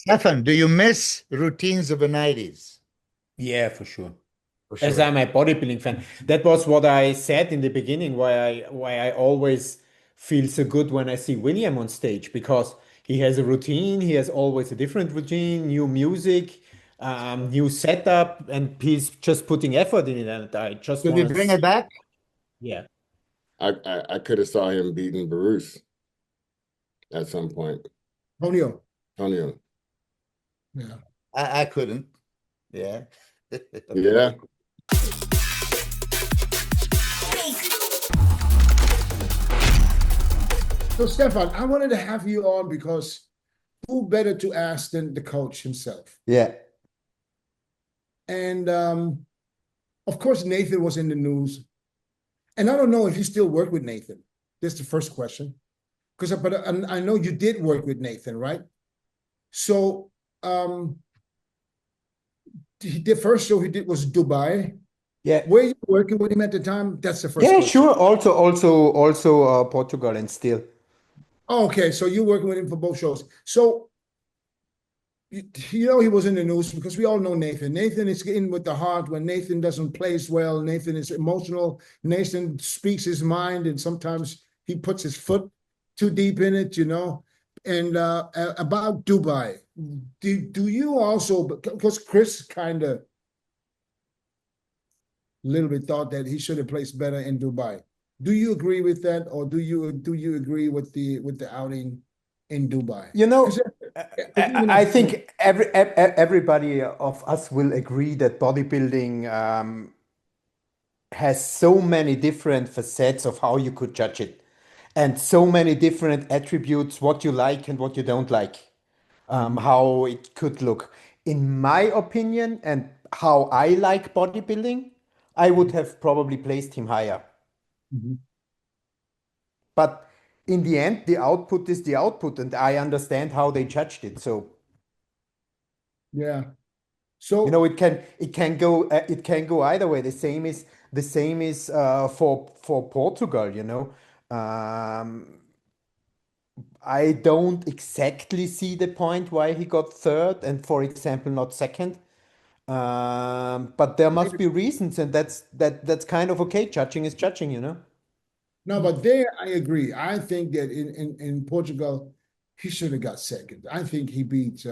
Stefan, do you miss routines of the 90s? Yeah, for sure. For As sure. I'm a bodybuilding fan, that was what I said in the beginning, why I always feel so good when I see William on stage because he has a routine, he has always a different routine, new music, new setup, and he's just putting effort in it. And I just Should we want to bring it see, back? yeah. I could have saw him beating Behrouz at some point. Tonio. Tonio. Yeah. I couldn't. Yeah. Yeah. Okay. So, Stefan, I wanted to have you on because who better to ask than the coach himself? Yeah. And of course, Nathan was in the news. And I don't know if you still work with Nathan. That's the first question. Because but I know you did work with Nathan, right? So the first show he did was Dubai. Yeah. Were you working with him at the time? That's the first Yeah, question. sure. Also, Portugal and still. Oh, okay, so you're working with him for both shows. So you know he was in the news because we all know Nathan. Nathan is in with the heart. When Nathan doesn't place well, Nathan is emotional. Nathan speaks his mind, and sometimes he puts his foot too deep in it, you know. And about Dubai, do you also, because Chris kind of a little bit thought that he should have placed better in Dubai. Do you agree with that, or do you agree with the outing in Dubai? You know, 'Cause, I think everybody of us will agree that bodybuilding has so many different facets of how you could judge it, and so many different attributes, what you like and what you don't like, how it could look. In my opinion, and how I like bodybuilding, I would have probably placed him higher. Mhm. But in the end, the output is the output, and I understand how they judged it. So, Yeah. you know, So it can go either way. The same is for Portugal, you know. Um, I don't exactly see the point why he got third and, for example, not second. But there must be reasons, and that's kind of okay. Judging is judging, you know. no, but there I agree. I think that in Portugal, he should have got second. I think he beat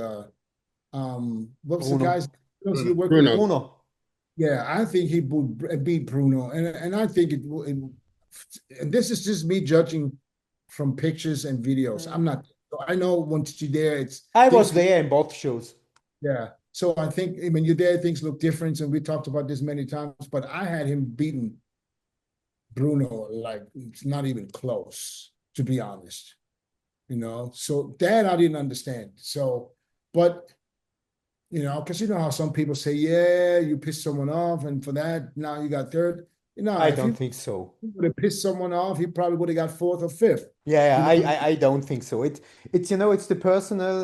what was the Bruno. guys he Bruno. worked with? Bruno. Bruno. Yeah, I think he beat Bruno, and I think and this is just me judging from pictures and videos. I'm not. So I know once you're there, it's I was things. there in both shows. Yeah. So I think when you're there, things look different, and we talked about this many times. But I had him beaten Bruno like it's not even close, to be honest. You know, so that I didn't understand. So, but because you know how some people say, yeah, you pissed someone off, and for that, now you got third. I If don't you think so. would have pissed someone off, he probably would have got fourth or fifth. Yeah, You yeah, know, I don't think so. It's it's the personal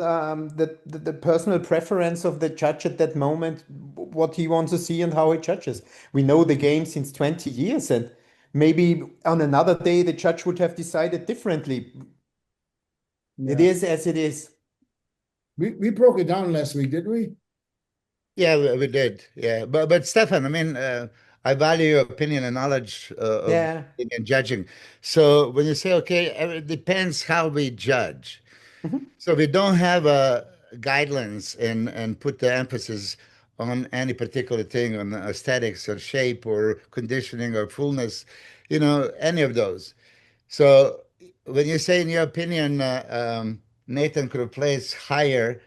the personal preference of the judge at that moment, what he wants to see and how he judges. We know the game since 20 years, and maybe on another day the judge would have decided differently. It yeah. is as it is. We broke it down last week, didn't we? Yeah, we did. Yeah, but Stefan, I mean, I value your opinion and knowledge of Yeah. and judging. So when you say, okay, it depends how we judge. Mhm. So we don't have a guidelines and put the emphasis on any particular thing, on aesthetics or shape or conditioning or fullness, any of those. So when you say, in your opinion, Nathan could have placed higher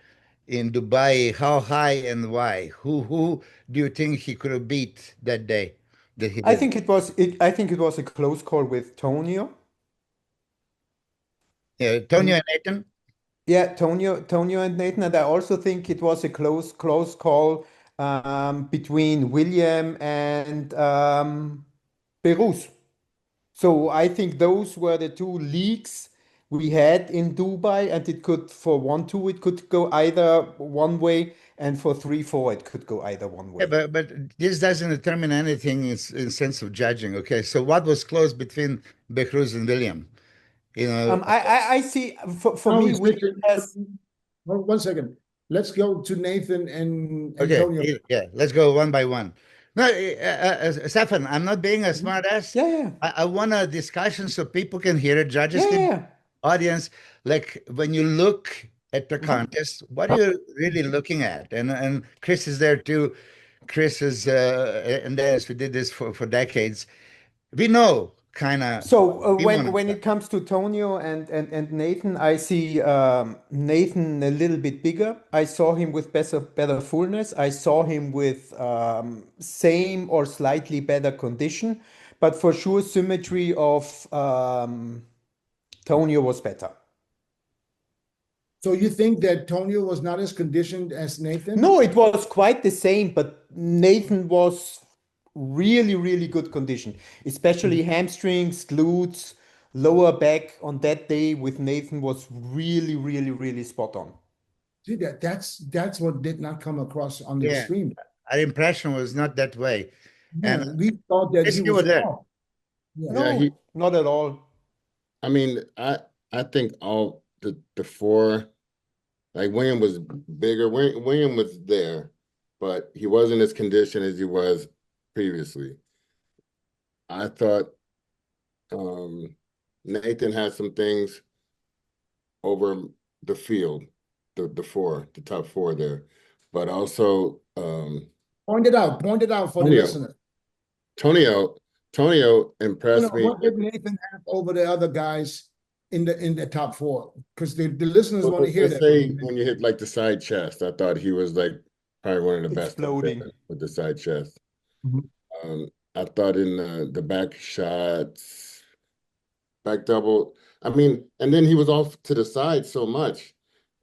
in Dubai, how high and why? Who do you think he could have beat that day that he I didn't? think I think it was a close call with Tonio. Yeah, Tonio And and Nathan. yeah, Tonio and Nathan. And I also think it was a close call between William and Behrouz. So I think those were the two leagues we had in Dubai, and it could, for 1-2, it could go either one way, and for 3-4, it could go either one Yeah, way. but this doesn't determine anything in sense of judging. Okay, so what was close between Behrouz and William? You know, I see, for Now me, he's William taking has, one second. let's go to Nathan and Okay, Tonio. yeah, let's go one by one. No, Stefan, I'm not being a smart ass. Yeah, yeah, I want a discussion so people can hear it, judges yeah, can, yeah. audience. Like when you look at the Mhm. contest, what are you really looking at? And Chris is there too. Chris is and Dennis, we did this for decades. We know kind of So we want when to. it comes to Tonio and Nathan, I see Nathan a little bit bigger. I saw him with better fullness. I saw him with same or slightly better condition, but for sure symmetry of Tonio was better. So you think that Tonio was not as conditioned as Nathan? No, it was quite the same, but Nathan was really, really good condition, especially hamstrings, glutes, lower back on that day with Nathan was really, really, really spot on. See that's what did not come across on the Yeah, stream. our impression was not that way. Yeah, And we thought that Chris, he you were was there. off. Yeah. Yeah, No, not at all. I mean, I think all the four, like William was bigger. William was there, but he wasn't as conditioned as he was previously. I thought Nathan had some things over the field, the top four there, but also Point it out for the Tonio, listener. Tonio impressed me. What did Nathan have over the other guys in the top four? Because the listeners want to hear Let's that. say when you hit like the side chest, I thought he was like probably one of the best up there Exploding. with the side chest. Mhm. I thought in the back shots, back double. I mean, and then he was off to the side so much.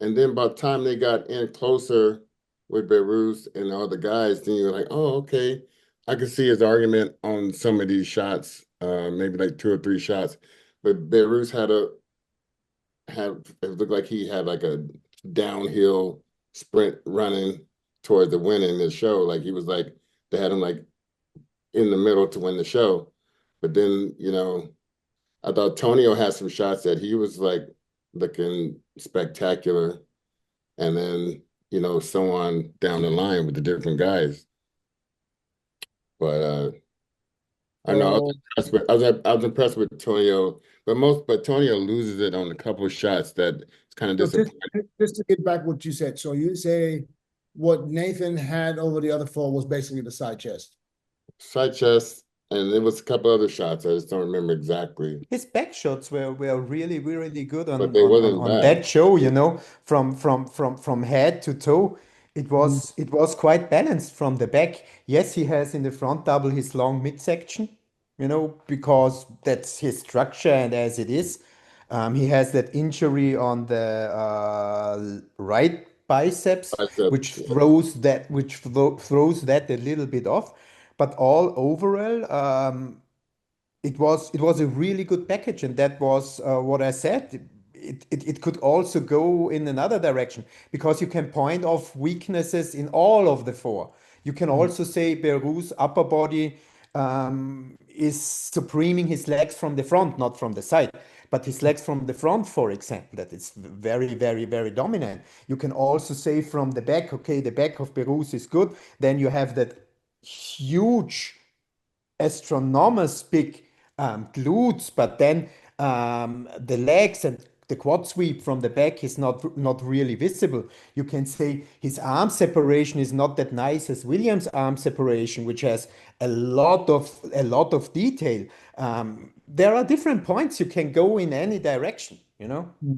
And then by the time they got in closer with Behrouz and the other guys, then you're like, oh, okay. I can see his argument on some of these shots, maybe like 2 or 3 shots. But Behrouz it looked like he had like a downhill sprint running toward the win in the show. Like he was like they had him like in the middle to win the show. But then, I thought Tonio had some shots that he was like looking spectacular. And then, so on down the line with the different guys. But I know So I was impressed with Tonio, but Tonio loses it on a couple of shots that it's kind of so disappointing. just to get back what you said. So you say what Nathan had over the other four was basically the side chest. Side chest, and there was a couple other shots. I just don't remember exactly, His back shots were really, really good but on they wasn't on bad. that show, from head to toe. Mhm. It was quite balanced from the back. Yes, he has in the front double his long midsection, because that's his structure and as it is. He has that injury on the right biceps, which Biceps, yeah. throws that a little bit off. But all overall, it was a really good package, and that was what I said. It could also go in another direction because you can point off weaknesses in all of the four. You can also say Behrouz upper body is supreming his legs from the front, not from the side, but his legs from the front, for example, that is very, very, very dominant. You can also say from the back, okay, the back of Behrouz is good. Then you have that huge astronomous big glutes, but then the legs and the quad sweep from the back is not really visible. You can say his arm separation is not that nice as William's arm separation, which has a lot of detail. There are different points you can go in any direction.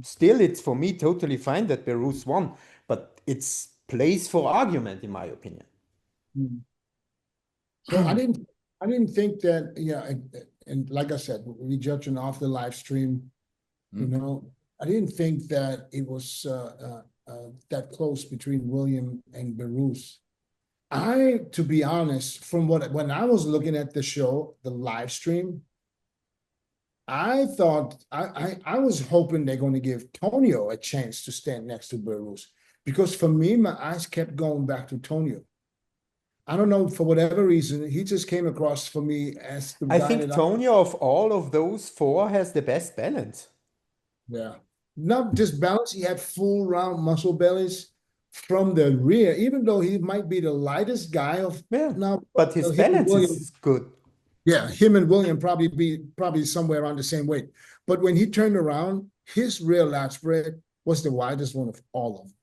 Still, it's for me totally fine that Behrouz won, but it's place for argument in my opinion. Mhm. So I didn't think that, yeah, and like I said, we judging off the live stream, I didn't think that it was that close between William and Behrouz. To be honest, when I was looking at the show, the live stream, I thought I was hoping they're going to give Tonio a chance to stand next to Behrouz because for me, my eyes kept going back to Tonio. I don't know, for whatever reason, he just came across for me as the I guy think that Tonio of all of those four has the best balance. yeah. Not just balance, he had full round muscle bellies, from the rear, even though he might be the lightest guy of now, but his him and balance William, is good. yeah, him and William probably somewhere around the same weight. But when he turned around, his rear lat spread was the widest one of all of them.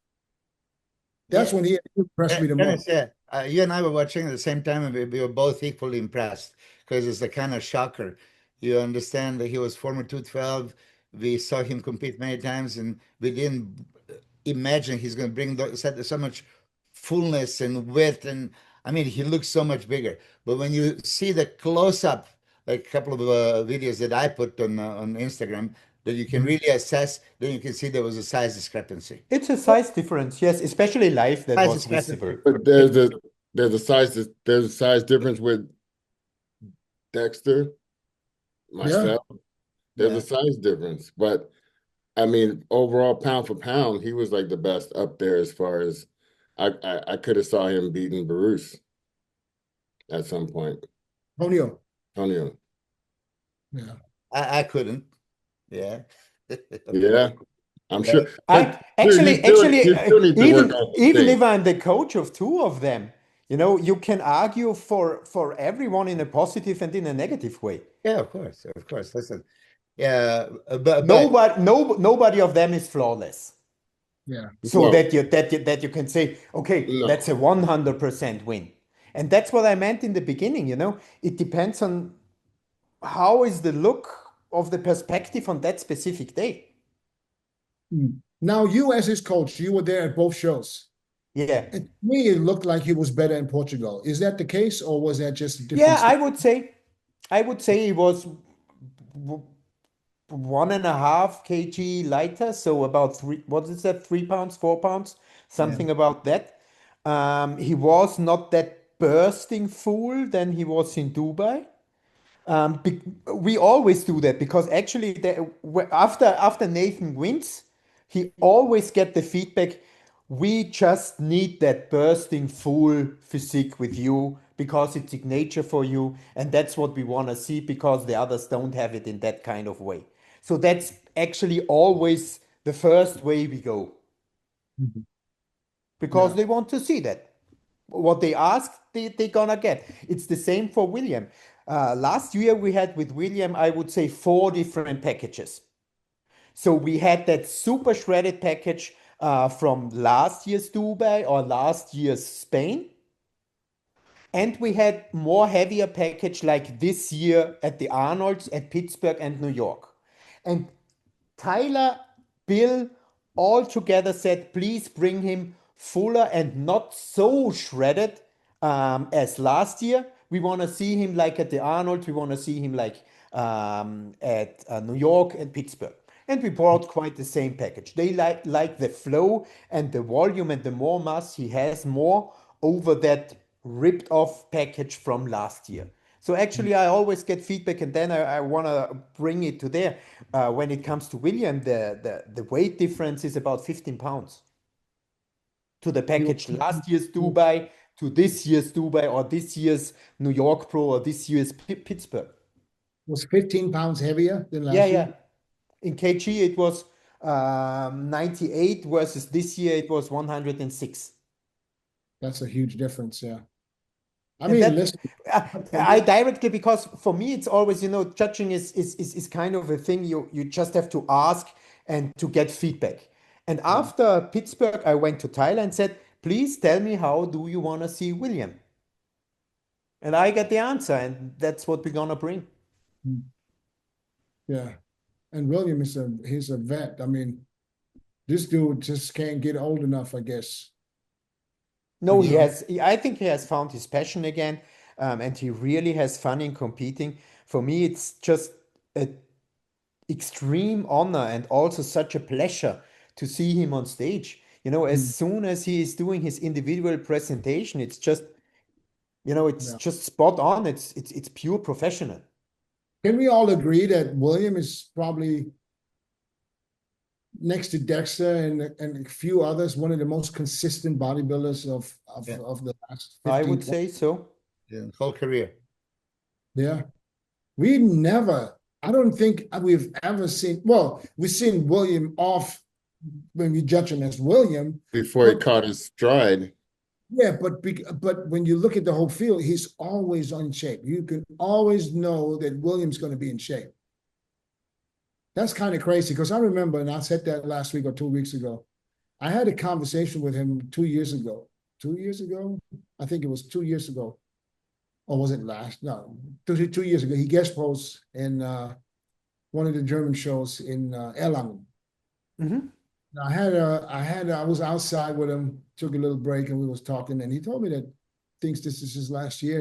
That's when he impressed me the most. Yeah, you and I were watching at the same time, and we were both equally impressed because it's the kind of shocker. You understand that he was former 212. We saw him compete many times, and we didn't imagine he's going to bring so much fullness and width. And I mean, he looks so much bigger. But when you see the close up, like a couple of videos that I put on Instagram, that you can really assess, then you can see there was a size discrepancy. It's a size difference, yes, especially live that Size was discrepancy. visible. But there's a size difference with Dexter, myself. There's a size difference, but I mean, overall, pound for pound, he was like the best up there as far as I could have saw him beating Behrouz at some point. Tonio. Yeah. I couldn't. Yeah. Yeah. I'm sure. Actually, even even if I'm the coach of two of them, you can argue for everyone in a positive and in a negative way. Yeah, of course. Listen, yeah, but nobody of them is flawless. Yeah. So that you can say, okay, that's a 100% win. And that's what I meant in the beginning, it depends on how is the look of the perspective on that specific day. Now, you as his coach, you were there at both shows. Yeah. And to me, it looked like he was better in Portugal. Is that the case, or was that just a different? Yeah, I would say he was 1.5 kg lighter, so about 3 pounds, 4 pounds, something about that. He was not that bursting full than he was in Dubai. We always do that because actually after Nathan wins, he always get the feedback, we just need that bursting full physique with you because it's signature for you, and that's what we want to see because the others don't have it in that kind of way. So that's actually always the first way we go. Because they want to see that. What they ask, they're gonna get. It's the same for William. Last year we had with William, I would say 4 different packages. So we had that super shredded package from last year's Dubai or last year's Spain. And we had more heavier package like this year at the Arnolds, at Pittsburgh and New York. And Tyler, Bill, all together said, please bring him fuller and not so shredded as last year. We want to see him like at the Arnold. We want to see him like at New York and Pittsburgh. And we brought quite the same package. They like the flow and the volume and the more mass he has more over that ripped off package from last year. So actually, I always get feedback, and then I want to bring it to there. When it comes to William, the weight difference is about 15 pounds to the package last year's Dubai to this year's Dubai or this year's New York Pro or this year's Pittsburgh. Was 15 pounds heavier than last year? Yeah. In kg, it was 98 versus this year, it was 106. That's a huge difference, yeah. I And mean, listen. I directly, because for me, it's always, judging is kind of a thing you just have to ask and to get feedback. And after Pittsburgh, I went to Thailand and said, please tell me, how do you want to see William? And I get the answer, and that's what we're going to bring. Yeah. And William he's a vet. I mean, this dude just can't get old enough, I guess. No, I think he has found his passion again, and he really has fun in competing. For me, it's just an extreme honor and also such a pleasure to see him on stage. As soon as he is doing his individual presentation, it's just, it's just spot on. It's pure professional. Can we all agree that William is probably, next to Dexter and a few others, one of the most consistent bodybuilders of the last 15 I would say so. Yeah, whole career. Yeah. I don't think we've ever seen, we've seen William off when we judge him as William. Before he But caught his stride. yeah, but when you look at the whole field, he's always in shape. You can always know that William's going to be in shape. That's kind of crazy because I remember, and I said that last week or 2 weeks ago. I had a conversation with him 2 years ago. 2 years ago? I think it was 2 years ago. Or was it last? No, 2 years ago. He guest posed in one of the German shows in Erlangen. Mm-hmm. I was outside with him, took a little break, and we was talking, and he told me that thinks this is his last year,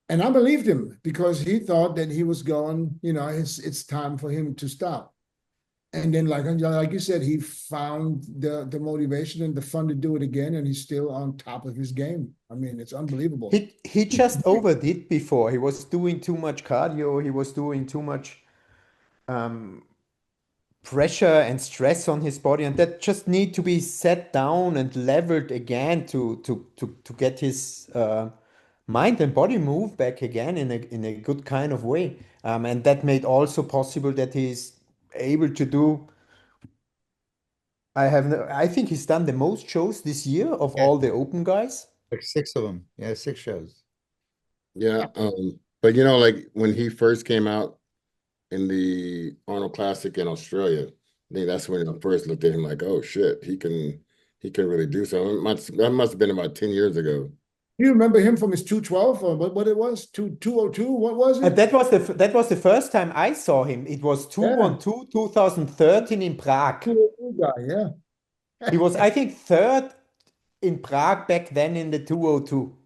And I believed him because he thought that he was going, it's time for him to stop. And then, like you said, he found the motivation and the fun to do it again, and he's still on top of his game. I mean, it's unbelievable. He just overdid before. He was doing too much cardio. He was doing too much pressure and stress on his body, and that just need to be set down and leveled again to get his mind and body move back again in a good kind of way. And that made also possible that he's able to do. I think he's done the most shows this year of Yeah, all the open guys. like 6 of them. Yeah, 6 shows. Yeah. But like when he first came out in the Arnold Classic in Australia, I think that's when I first looked at him like, oh shit, he can really do something. That must have been about 10 years ago. You remember him from his 212 or what it was? 202? What was And it? that was the first time I saw him. It was Yeah. 212 2013 in Prague. 202 guy, yeah. He was, I think, third in Prague back then in the 202.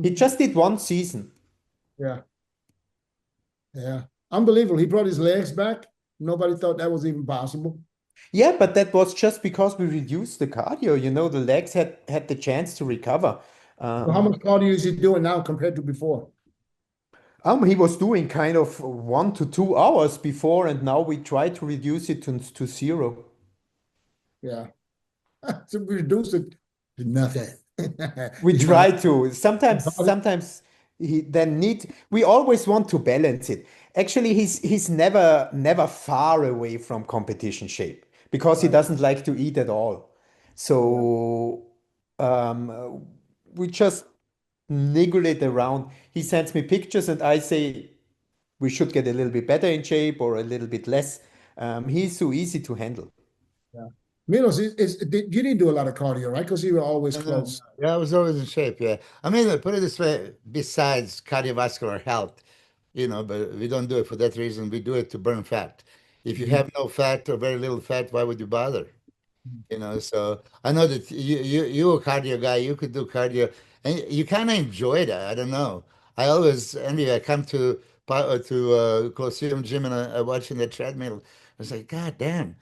He just did one season. Yeah. Yeah. Unbelievable. He brought his legs back. Nobody thought that was even possible. Yeah, but that was just because we reduced the cardio. The legs had the chance to recover. So how much cardio is he doing now compared to before? He was doing kind of 1 to 2 hours before, and now we try to reduce it to 0. Yeah. So we reduced it to nothing. We He's try not- to. Sometimes we always want to balance it. Actually, he's never far away from competition shape because he Right. doesn't like to eat at all. So we just niggle it around. He sends me pictures and I say we should get a little bit better in shape or a little bit less. He's so easy to handle. Yeah. Milos, you didn't do a lot of cardio, right? Because you were always No, no, close. no. Yeah, I was always in shape. Yeah. I mean, put it this way, besides cardiovascular health, but we don't do it for that reason. We do it to burn fat. If you Mhm. have no fat or very little fat, why would you bother? So I know that you're a cardio guy, you could do cardio and you kind of enjoy that. I don't know. I always, anyway, I come to Colosseum Gym and I watching the treadmill. I was like, God damn,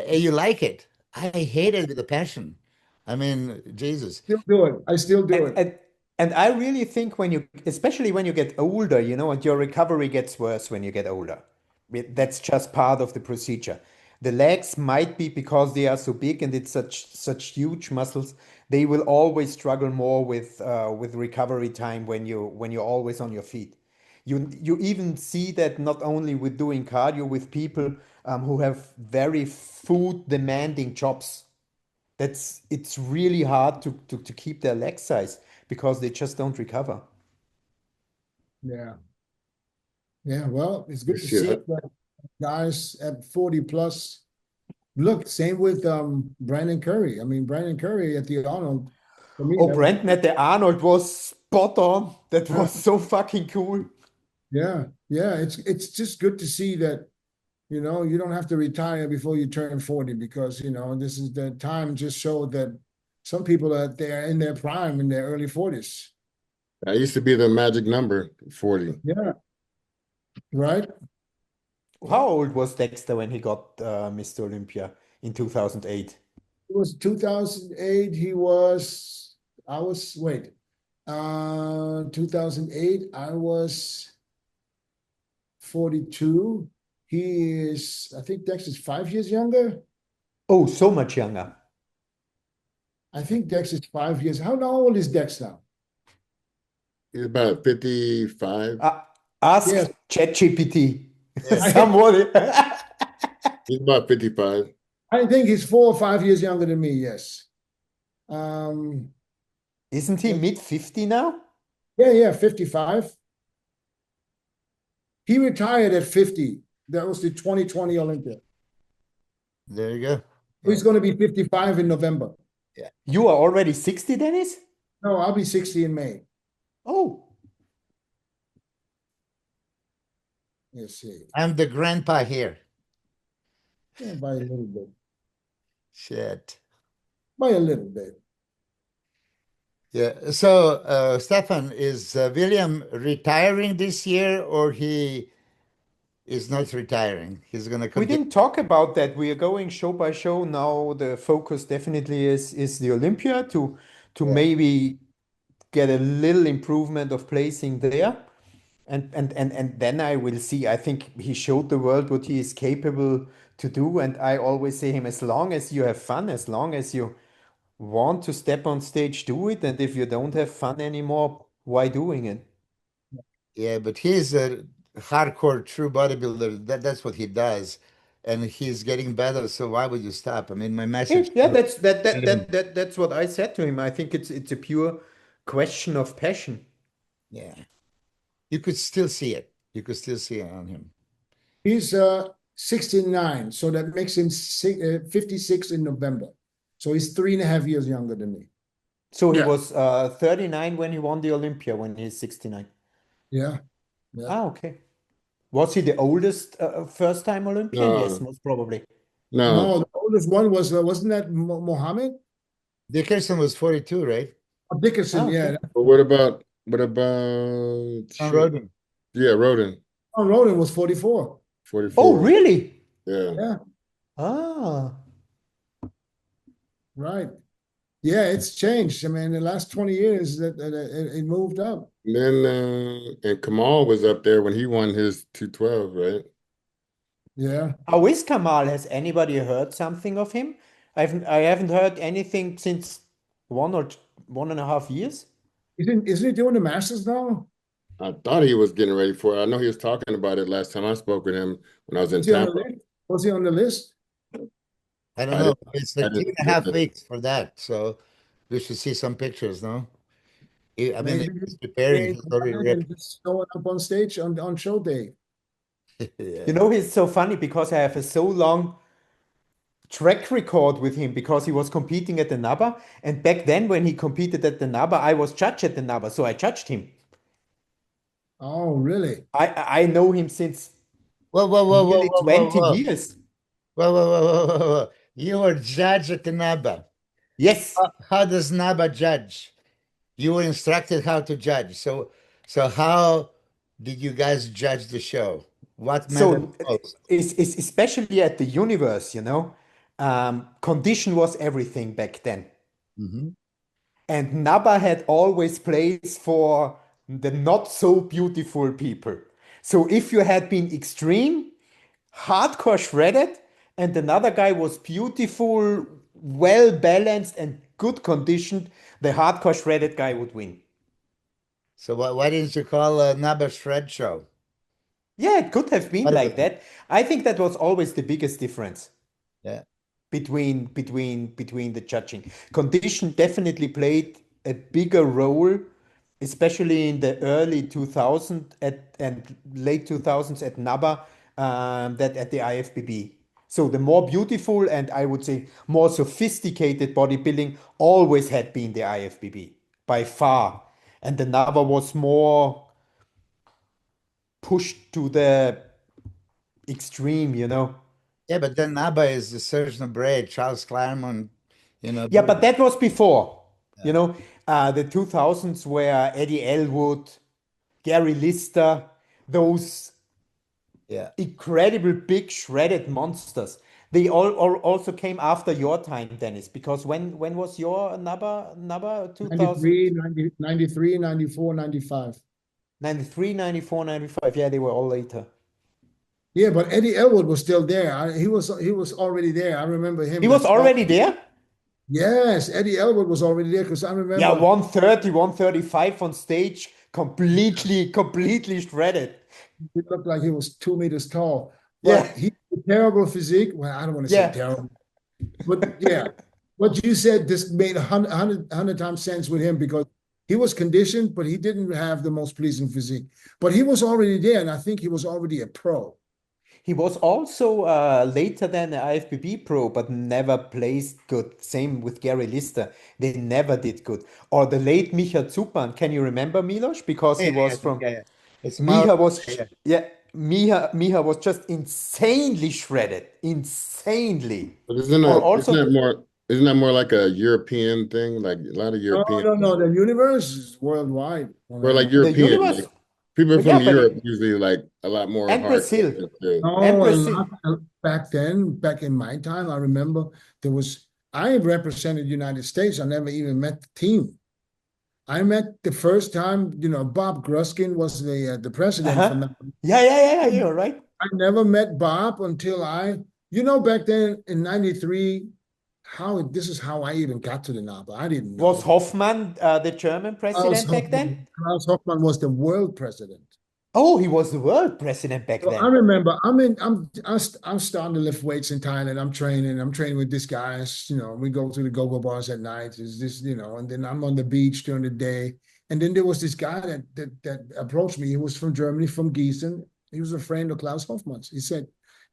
you like it. I hate it with a passion. I mean, Jesus. Still do it. I still do And, it. and and I really think especially when you get older, and your recovery gets worse when you get older. That's just part of the procedure. The legs might be because they are so big and it's such huge muscles, they will always struggle more with recovery time when you're always on your feet. You even see that not only with doing cardio with people who have very food demanding jobs. It's really hard to keep their leg size because they just don't recover. Yeah. Yeah. Well, it's good to see Shit. that guys at 40 plus. Look, same with Brandon Curry. I mean, Brandon Curry at the Arnold, for me, Oh, that was Brandon at the Arnold was spot on. That yeah, was so fucking cool. yeah, yeah. It's just good to see that, you don't have to retire before you turn 40 because, this is the time just showed that some people are there in their prime in their early 40s. That used to be the magic number, 40. Yeah, right. How old was Dexter when he got Mr. Olympia in 2008? It was 2008. Wait, 2008, I was 42. I think Dex is 5 years younger. Oh, so much younger. I think Dex is 5 years. How old is Dex now? He's about 55. Ask Yes. ChatGPT. Yeah. Somebody. He's about 55. I think he's 4 or 5 years younger than me, yes. Isn't he mid-50 now? Yeah, 55. He retired at 50. That was the 2020 Olympia. There you go. He's going to be 55 in November. You are already 60, Dennis? No, I'll be 60 in May. Oh, Let's see. I'm the grandpa here. Yeah, by a little bit. Shit. By a little bit. Yeah. So, Stefan, is William retiring this year, or he is not retiring? He's going to we continue. didn't talk about that. We are going show by show now. The focus definitely is the Olympia to Yeah. maybe get a little improvement of placing there. And then I will see. I think he showed the world what he is capable to do. And I always say him, as long as you have fun, as long as you want to step on stage, do it. And if you don't have fun anymore, why doing it? Yeah, but he's a hardcore true bodybuilder. That's what he does, and he's getting better. So why would you stop? I mean, my message. Yeah, that's what I said to him. I think it's a pure question of passion. Yeah, you could still see it. You could still see it on him. He's 69, so that makes him 56 in November. So he's 3.5 years younger than me. So he Yeah. was 39 when he won the Olympia, when he's 69. Yeah. Ah, okay. Was he the oldest first-time Olympian? Yes, No, most probably. no. No, the oldest one was, wasn't that Mohammed? Dickerson was 42, right? Oh, Dickerson, Ah, okay. yeah. But On Roden. yeah, Roden, John Roden was 44. 44. Oh, really? Yeah. Yeah, Ah, right. Yeah, it's changed. I mean, the last 20 years that it moved up. And then and Kamal was up there when he won his 212, right? Yeah. how is Kamal? Has anybody heard something of him? I haven't heard anything since 1.5 years. Isn't he doing the Masters now? I thought he was getting ready for it. I know he was talking about it last time I spoke with him when I was in Was he on the Tampa. list? Was he on the list? I don't I know. didn't- It's I like two didn't and a see half it. weeks for that. So we should see some pictures, no? I mean, Maybe he's preparing. He's already and ripped. just showing up on stage on show day. Yeah. You know, he's so funny because I have a so long track record with him because he was competing at the NABA. And back then, when he competed at the NABA, I was judge at the NABA, so I judged him. Oh, really? I know him since Whoa, whoa, whoa, whoa, nearly whoa, whoa, 20 whoa. years. Whoa, whoa, whoa, whoa, whoa, whoa. You were judge at the NABA. Yes. How does NABA judge? You were instructed how to judge. So how did you guys judge the show? What mattered So most? is especially at the universe, you know, condition was everything back then. Mhm. And NABA had always place for the not so beautiful people. So if you had been extreme, hardcore shredded, and another guy was beautiful, well balanced, and good conditioned, the hardcore shredded guy would win. So why didn't you call a NABA shred show? Yeah, it could have been like that. I think that was always the biggest difference Yeah. between the judging. Condition definitely played a bigger role, especially in the early 2000s and late 2000s at NABA, that at the IFBB. So the more beautiful and I would say more sophisticated bodybuilding always had been the IFBB by far. And the NABA was more pushed to the extreme, you know. Yeah, but then NABA is the Serge Bray, Charles Claremont, Yeah, but that was before, you know, the 2000s where Eddie Elwood, Gary Lister, those yeah. incredible big shredded monsters. They all also came after your time, Dennis, because when was your NABA 2000? 93, 94, 95. 93, 94, 95. Yeah, they were all later. Yeah, but Eddie Elwood was still there. He was already there. I remember him. He was already there? Yes, Eddie Elwood was already there because I remember. Yeah, 130, 135 on stage, completely shredded. He looked like he was 2 meters tall. Yeah. But he terrible physique. Well, I don't want to say Yeah. terrible, but yeah, what you said just made a hundred times sense with him because he was conditioned, but he didn't have the most pleasing physique. But he was already there, and I think he was already a pro. He was also later than an IFBB pro, but never placed good. Same with Gary Lister. They never did good. Or the late Micha Zupan. Can you remember Milos? Because he was from Yeah. It's more, Miha was yeah. yeah, Miha was just insanely shredded. Insanely. But isn't Or that also isn't that more like a European thing? Like a lot of No, European, no, no. The universe is worldwide. I or mean, like the European, universe. like people Yeah, from but Europe usually like a lot more and hardcore Brazil. than too. And no, Brazil. back then, back in my time, I remember there was, I represented the United States. I never even met the team. I met the first time, Bob Gruskin was the president from Uh-huh. that. Yeah, you're right. I never met Bob until back then in 93, this is how I even got to the NABA. I didn't Was know. Hoffman the German president back then? Klaus Hoffmann was the world president. Oh, he was the world president back So I then. remember I'm starting to lift weights in Thailand. I'm training with these guys. We go to the go-go bars at night. Is this, and then I'm on the beach during the day. And then there was this guy that approached me. He was from Germany, from Gießen. He was a friend of Klaus Hoffmann's.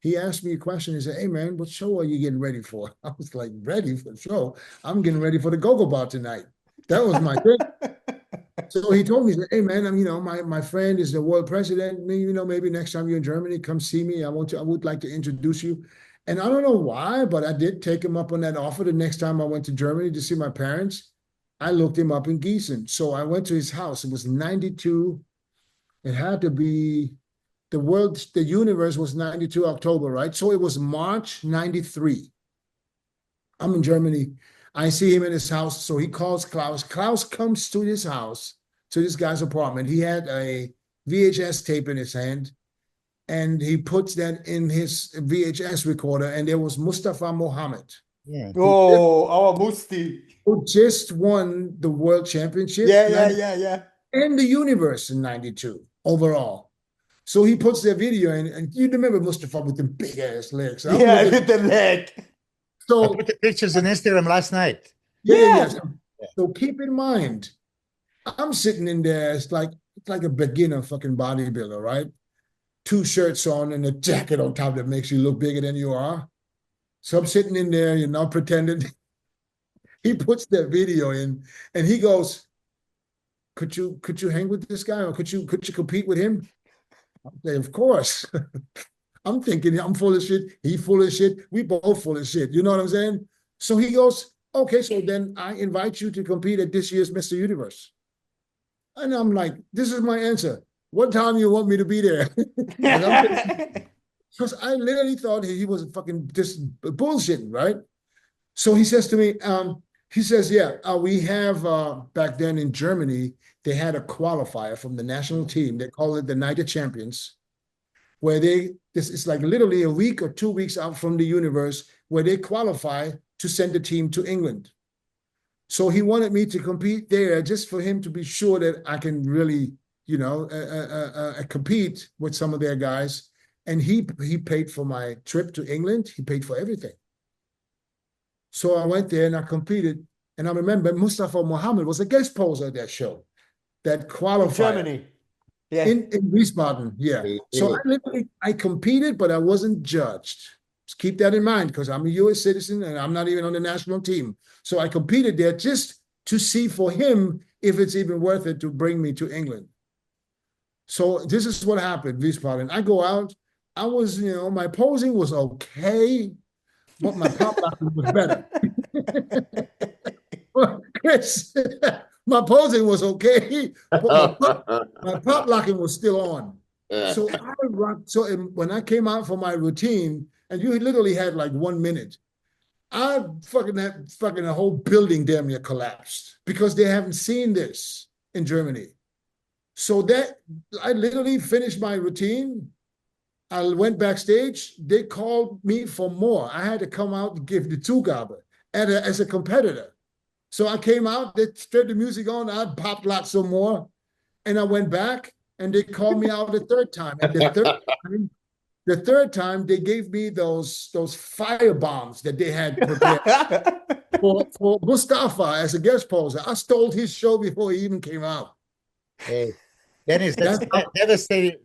He asked me a question. He said, "Hey man, what show are you getting ready for?" I was like, "Ready for the show? I'm getting ready for the go-go bar tonight." That was my thing. So he told me, "Hey man, my friend is the world president. Maybe next time you're in Germany, come see me. I would like to introduce you." And I don't know why, but I did take him up on that offer. The next time I went to Germany to see my parents, I looked him up in Gießen. So I went to his house. It was 92. It had to be the universe was 92 October, right? So it was March 93. I'm in Germany. I see him in his house. So he calls Klaus. Klaus comes to his house, to this guy's apartment. He had a VHS tape in his hand, and he puts that in his VHS recorder. And there was Mustafa Mohammed, Yeah. Oh, our Musti. who just won the world championship Yeah. and the universe in 92 overall. So he puts their video in, and you remember Mustafa with the big ass legs. Yeah, with the leg. I So put the pictures on Instagram last night. yeah. So keep in mind, I'm sitting in there. It's like a beginner fucking bodybuilder, right? 2 shirts on and a jacket on top that makes you look bigger than you are. So I'm sitting in there, pretending. He puts that video in, and he goes, "Could you hang with this guy, or could you compete with him?" I say, "Of course." I'm thinking I'm full of shit. He full of shit. We both full of shit. You know what I'm saying? So he goes, "Okay, so then I invite you to compete at this year's Mr. Universe." And I'm like, this is my answer. What time you want me to be there? Because I literally thought he was fucking just bullshitting, right? So he says to me, yeah, we have back then in Germany, they had a qualifier from the national team. They call it the Night of Champions, where this is like literally a week or 2 weeks out from the universe, where they qualify to send the team to England. So he wanted me to compete there just for him to be sure that I can really, compete with some of their guys. And he paid for my trip to England. He paid for everything. So I went there and I competed. And I remember Mustafa Mohammed was a guest poser at that show, that qualified. In Germany. Yeah. In Wiesbaden, yeah. So I competed, but I wasn't judged. Just keep that in mind, because I'm a U.S. citizen and I'm not even on the national team. So I competed there just to see for him if it's even worth it to bring me to England. So this is what happened, Wiesbaden. I go out. I was, my posing was okay, but my pop locking was better. Chris, my posing was okay, but my pop locking was still on. So when I came out for my routine, and you literally had like 1 minute, I the whole building damn near collapsed, because they haven't seen this in Germany. So that I literally finished my routine. I went backstage. They called me for more. I had to come out and give the Zugabe as a competitor. So I came out, they turned the music on, I popped lots some more, and I went back, and they called me out the third time. And the third time, The third time, they gave me those fire bombs that they had prepared for Mustafa as a guest poser. I stole his show before he even came out. Hey, Dennis, that's That's how,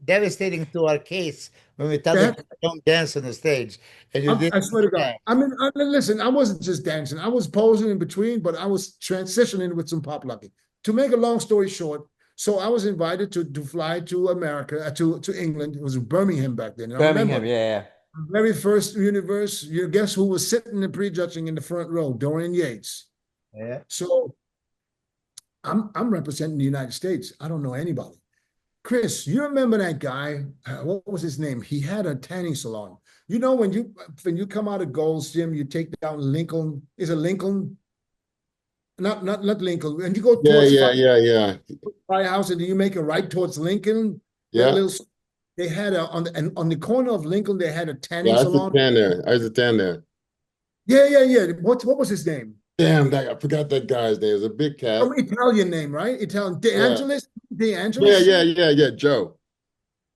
devastating to our case when we tell them that, don't dance on the stage, and you I didn't swear do to God. that. I mean, listen, I wasn't just dancing. I was posing in between, but I was transitioning with some pop lucky. To make a long story short, so I was invited to fly to America, to England. It was Birmingham back then. And I remember Birmingham, yeah. very first universe, you guess who was sitting and prejudging in the front row? Dorian Yates. Yeah. So I'm representing the United States. I don't know anybody. Chris, you remember that guy? What was his name? He had a tanning salon. You know, when you come out of Gold's Gym, you take down Lincoln. Is it Lincoln? Not Lincoln. And you go Yeah, towards yeah. Firehouse, and then you make a right towards Lincoln. That Yeah. little. They had on the corner of Lincoln. They had a tanning Yeah, I used to salon. stand there. I used to stand there. Yeah. What was his name? Damn, I forgot that guy's name. It was a big cat. Some Italian name, right? Italian. De Yeah. Angelis. De Angelis. Yeah. Joe.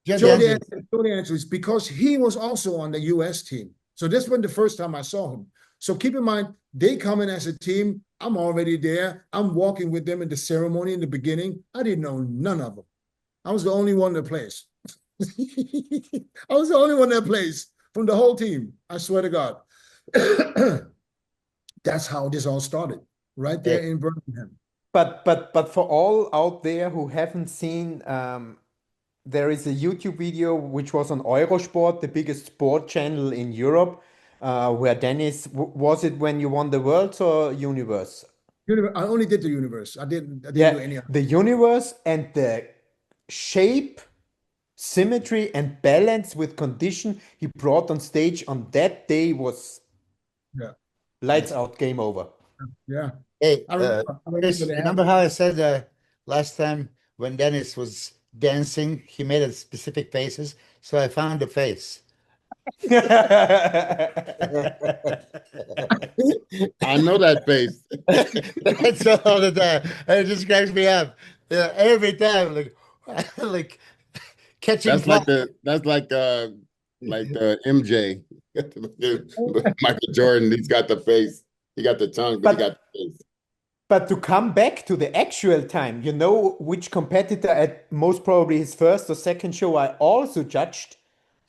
Joe Dennis, De Angelis, because he was also on the U.S. team. So this was the first time I saw him. So keep in mind, they come in as a team. I'm already there. I'm walking with them in the ceremony in the beginning. I didn't know none of them. I was the only one that plays. I was the only one that plays from the whole team. I swear to God. That's how this all started, right there in Birmingham. But for all out there who haven't seen, there is a YouTube video which was on Eurosport, the biggest sport channel in Europe, where Dennis, was it when you won the Worlds or Universe? I only did the universe. I didn't do any other. The Universe, and the shape, symmetry, and balance with condition he brought on stage on that day was Yeah. lights out, game over. Yeah. hey, I remember Chris, they had- remember how I said last time when Dennis was dancing, he made a specific faces. So I found the face. I know that face. That's all the time. And it just cracks me up. Yeah, every time, like catching That's fly. like the MJ. Michael Jordan, he's got the face. He got the tongue, but he got the face. But to come back to the actual time, you know which competitor at most probably his first or second show I also judged.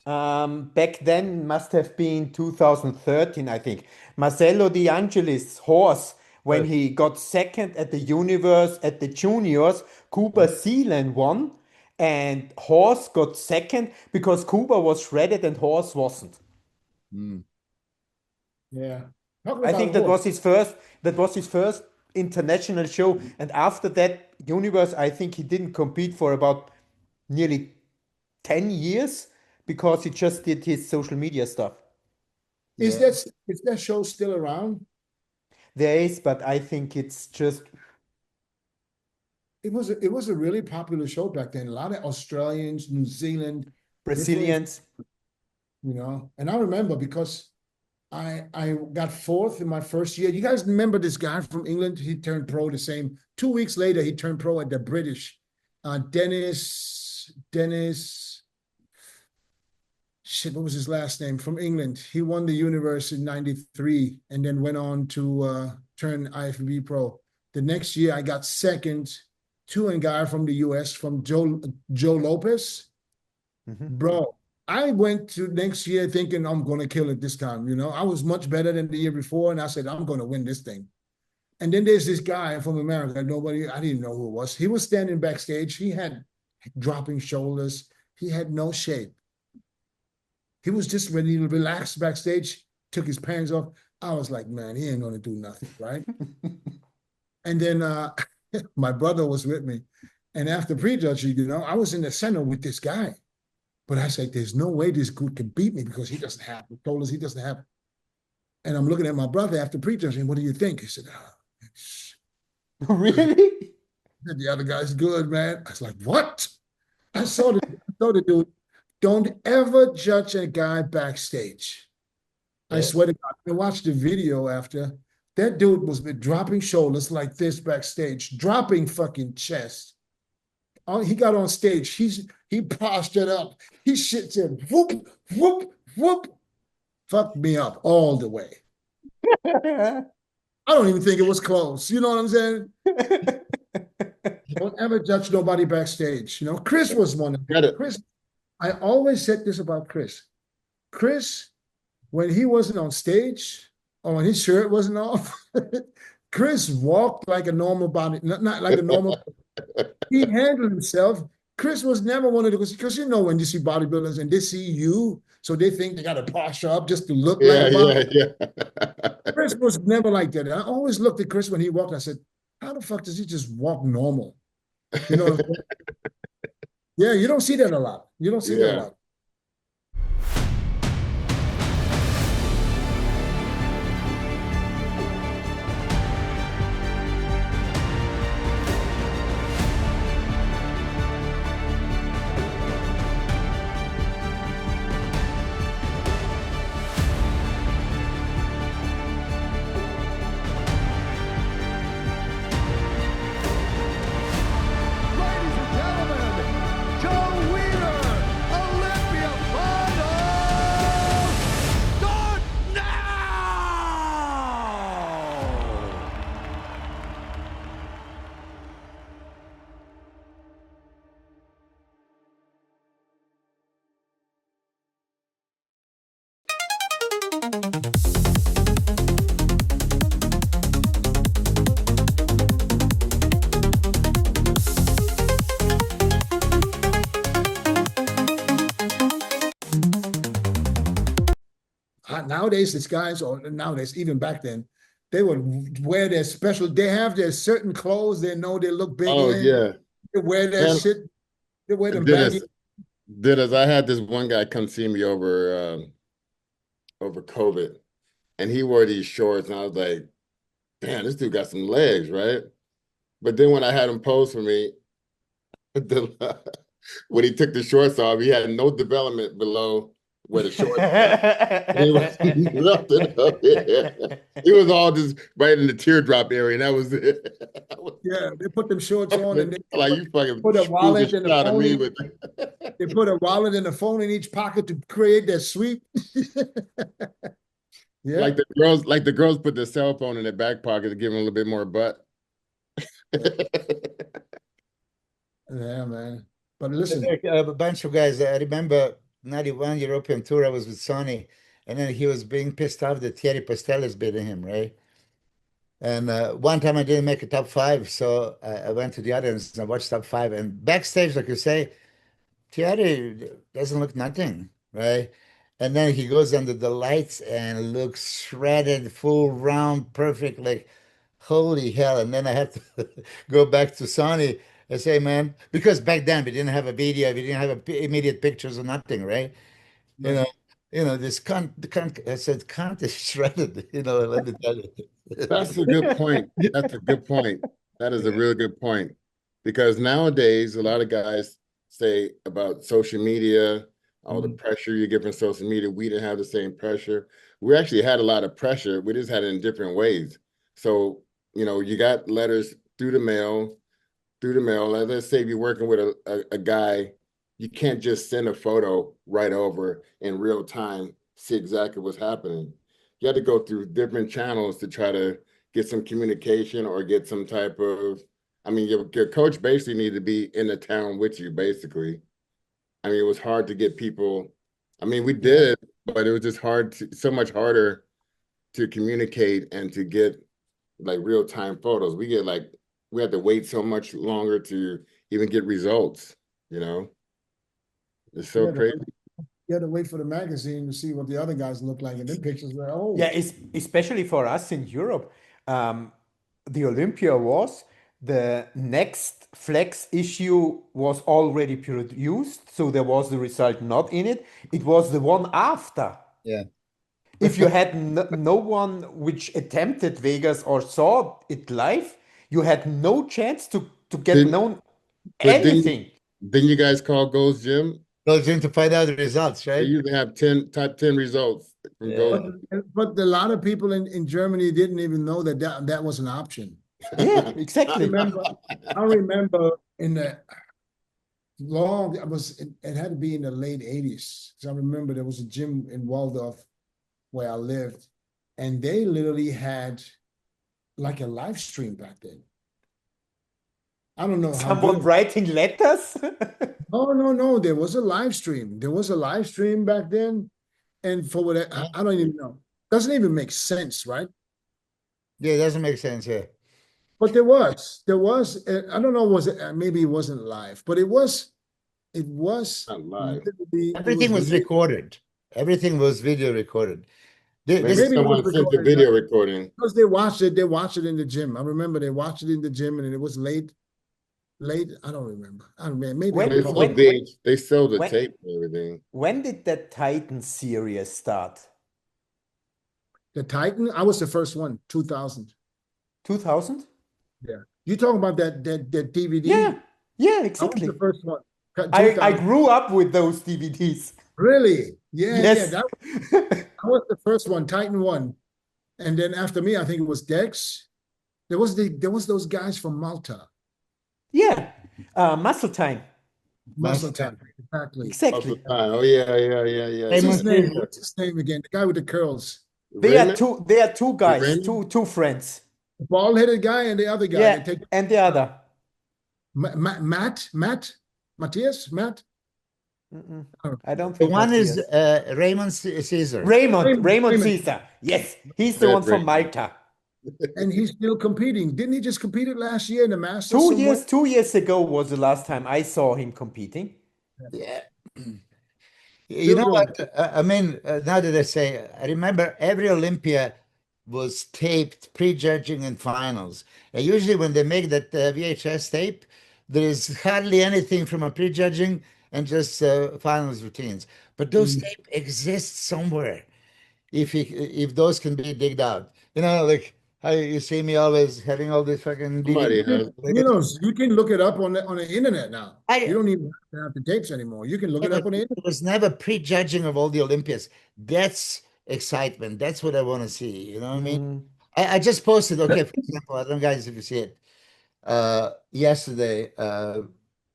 Back then must have been 2013, I think. Marcelo De Angelis' horse, when he got second at the Universe at the Juniors, Cuba Sealand won, and horse got second because Cuba was shredded and horse wasn't. Yeah. Talking I about think that horse. was his first. That was his first international show, and after that Universe, I think he didn't compete for about nearly 10 years because he just did his social media stuff. Is that show still around? There is, but I think it's just It was a really popular show back then. A lot of Australians, New Zealand, Brazilians. you know. And I remember because I got fourth in my first year. You guys remember this guy from England? He turned pro the same 2 weeks later. He turned pro at the British. Dennis. Shit, what was his last name? From England. He won the Universe in '93 and then went on to turn IFBB pro. The next year, I got second to a guy from the US, from Joe Lopez. Bro, I went to next year thinking I'm going to kill it this time. You know, I was much better than the year before, and I said, I'm going to win this thing. And then there's this guy from America. I didn't know who it was. He was standing backstage. He had dropping shoulders. He had no shape. He was just ready to relax backstage, took his pants off. I was like, man, he ain't going to do nothing, right? And then my brother was with me. And after prejudging, you know, I was in the center with this guy. But I said, there's no way this dude can beat me because he doesn't have the shoulders. He doesn't have. And I'm looking at my brother after prejudging. What do you think? He said, Really? the other guy's good, man. I was like, what? I saw the dude. Don't ever judge a guy backstage. I swear to God. I watched the video after. That dude was dropping shoulders like this backstage, dropping fucking chest. He got on stage. He postured up. He shit said, whoop, whoop, whoop. Fucked me up all the way. I don't even think it was close. You know what I'm saying? Don't ever judge nobody backstage. You know, Chris was one of them. Chris, I always said this about Chris. Chris, when he wasn't on stage or when his shirt wasn't off, Chris walked like a normal body, not like a normal. He handled himself. Chris was never one of those, because you know when you see bodybuilders and they see you, so they think they got to posture up just to look like a bodybuilder. Chris was never like that. I always looked at Chris when he walked. I said, how the fuck does he just walk normal? You know what I'm saying? Yeah, you don't see that a lot. You don't see that a lot. Nowadays, these guys, or nowadays, even back then, they would wear their special, they have their certain clothes, they know they look big. Oh, yeah. They wear their shit, they wear them baggy. I had this one guy come see me over COVID, and he wore these shorts, and I was like, damn, this dude got some legs, right? But then when I had him pose for me, when he took the shorts off, he had no development below where the shorts he was nothing up. Yeah. He was all just right in the teardrop area, and that was it. Yeah, they put them shorts on and they like you fucking put a wallet and a phone. With... They put a wallet and a phone in each pocket to create that sweep. Yeah. Like the girls put their cell phone in their back pocket to give them a little bit more butt. Yeah, man. But listen, a bunch of guys. I remember 91 European tour. I was with Sonny, and then he was being pissed off that Thierry Postel is beating him, right? And one time I didn't make a top 5, so I went to the audience and I watched top 5. And backstage, like you say, Thierry doesn't look nothing, right? And then he goes under the lights and looks shredded, full round, perfect, like holy hell. And then I had to go back to Sonny and say, man, because back then we didn't have a video, we didn't have immediate pictures or nothing, right? This I said, cunt is shredded, let me tell you. That's a good point. That's a good point. That is a real good point. Because nowadays, a lot of guys say about social media, all the pressure you get from social media. We didn't have the same pressure. We actually had a lot of pressure. We just had it in different ways. So, you got letters through the mail. Let's say you're working with a guy, you can't just send a photo right over in real time, see exactly what's happening. You had to go through different channels to try to get some communication or get some type of, your coach basically needed to be in the town with you, basically. It was hard to get people. We did, but it was just so much harder to communicate and to get like real-time photos. We had to wait so much longer to even get results, It's so crazy. You had to wait for the magazine to see what the other guys look like, and then pictures were old. Yeah, especially for us in Europe, the Olympia was the next flex issue was already produced, so there was the result not in it. It was the one after. Yeah. If you had no one which attempted Vegas or saw it live, you had no chance to get known anything. Didn't you guys call Gold's Gym? Gold's Gym to find out the results, right? They usually have top 10 results from Gold's. But a lot of people in Germany didn't even know that was an option. Yeah, exactly. I remember in the long. It had to be in the late 80s. Because I remember there was a gym in Waldorf where I lived, and they literally had like a live stream back then. I don't know how Someone good. writing letters? Oh, no. There was a live stream. There was a live stream back then. And for what I don't even know. Doesn't even make sense, right? Yeah, it doesn't make sense. Yeah. But there was, I don't know, was it, maybe it wasn't live, but it was Not live. literally, it Everything was recorded. Everything was video recorded. Maybe This, maybe it was someone sent the recorded, video recording. because they watched it in the gym. I remember they watched it in the gym and it was late. I don't remember. I don't know, maybe When- They I'm sold when- they sold the when- tape and everything. When did that Titan series start? the Titan. I was the first one, 2000. 2000? Yeah. You talking about that DVD? Yeah, I was exactly. the first one. I 2000. grew up with those DVDs. Really? Yeah, Yes. that I was the first one, Titan 1. And then after me, I think it was Dex. There was those guys from Malta. Yeah. Muscle Time. Muscle Muscle Time. Exactly. Exactly. Oh yeah. What's his Raymond name? Caesar. What's his name again? The guy with the curls. They are Raymond? two guys, Raymond? two friends. The bald-headed guy and the other guy. Yeah, They take and the other. Matthias? Matt? Mm-mm. Oh. I don't The think one is Matthias. Raymond Caesar. Raymond Raymond. Caesar. Yes, he's the That one from Raymond. Malta. And he's still competing. Didn't he just compete it last year in the Masters somewhere? 2 years ago was the last time I saw him competing. Yeah. You Still know going. what? I mean, now that I say, I remember every Olympia was taped pre-judging and finals. And usually when they make that VHS tape, there is hardly anything from a pre-judging and just finals routines. But those tape exist somewhere. If those can be digged out, like how you see me always having all this fucking Somebody DVD. has. You can look it up on the internet now. I- You don't even have the tapes anymore. You can look it up on the internet. It was never prejudging of all the Olympias. That's excitement. That's what I want to see. You know what I mean? Mm. I just posted, okay, for example, I don't know, guys, if you see it, yesterday,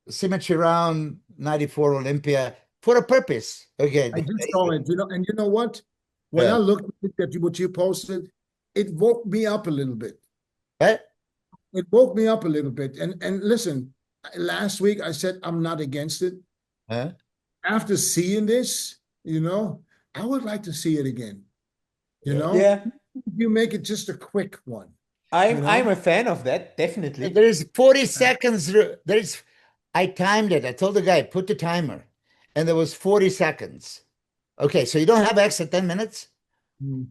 symmetry round 94 Olympia for a purpose. Okay. I just saw it, and you know what? When Yeah. I looked at what you posted, it woke me up a little bit. Right? It woke me up a little bit. And listen, last week I said I'm not against it. Huh? After seeing this, I would like to see it again. Yeah, You make it just a quick one. I'm a fan of that, definitely. There is 40 seconds. I timed it. I told the guy, put the timer. And there was 40 seconds. Okay, so you don't have extra 10 minutes? Mm.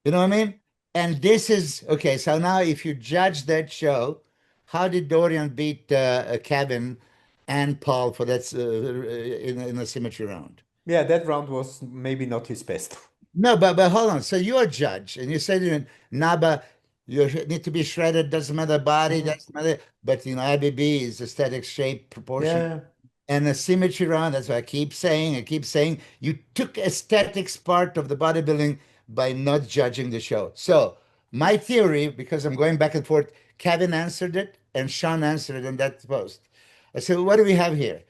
You know what I mean? And this is okay. So now, if you judge that show, how did Dorian beat Kevin and Paul for that in the symmetry round? Yeah, that round was maybe not his best. No, but hold on. So you're a judge, and you said Naba, you need to be shredded. Doesn't matter body, doesn't matter. But IBB is aesthetic, shape, proportion. Yeah. And the symmetry round, that's what I keep saying. You took aesthetics part of the bodybuilding by not judging the show. So my theory, because I'm going back and forth, Kevin answered it and Sean answered it in that post. I said, what do we have here?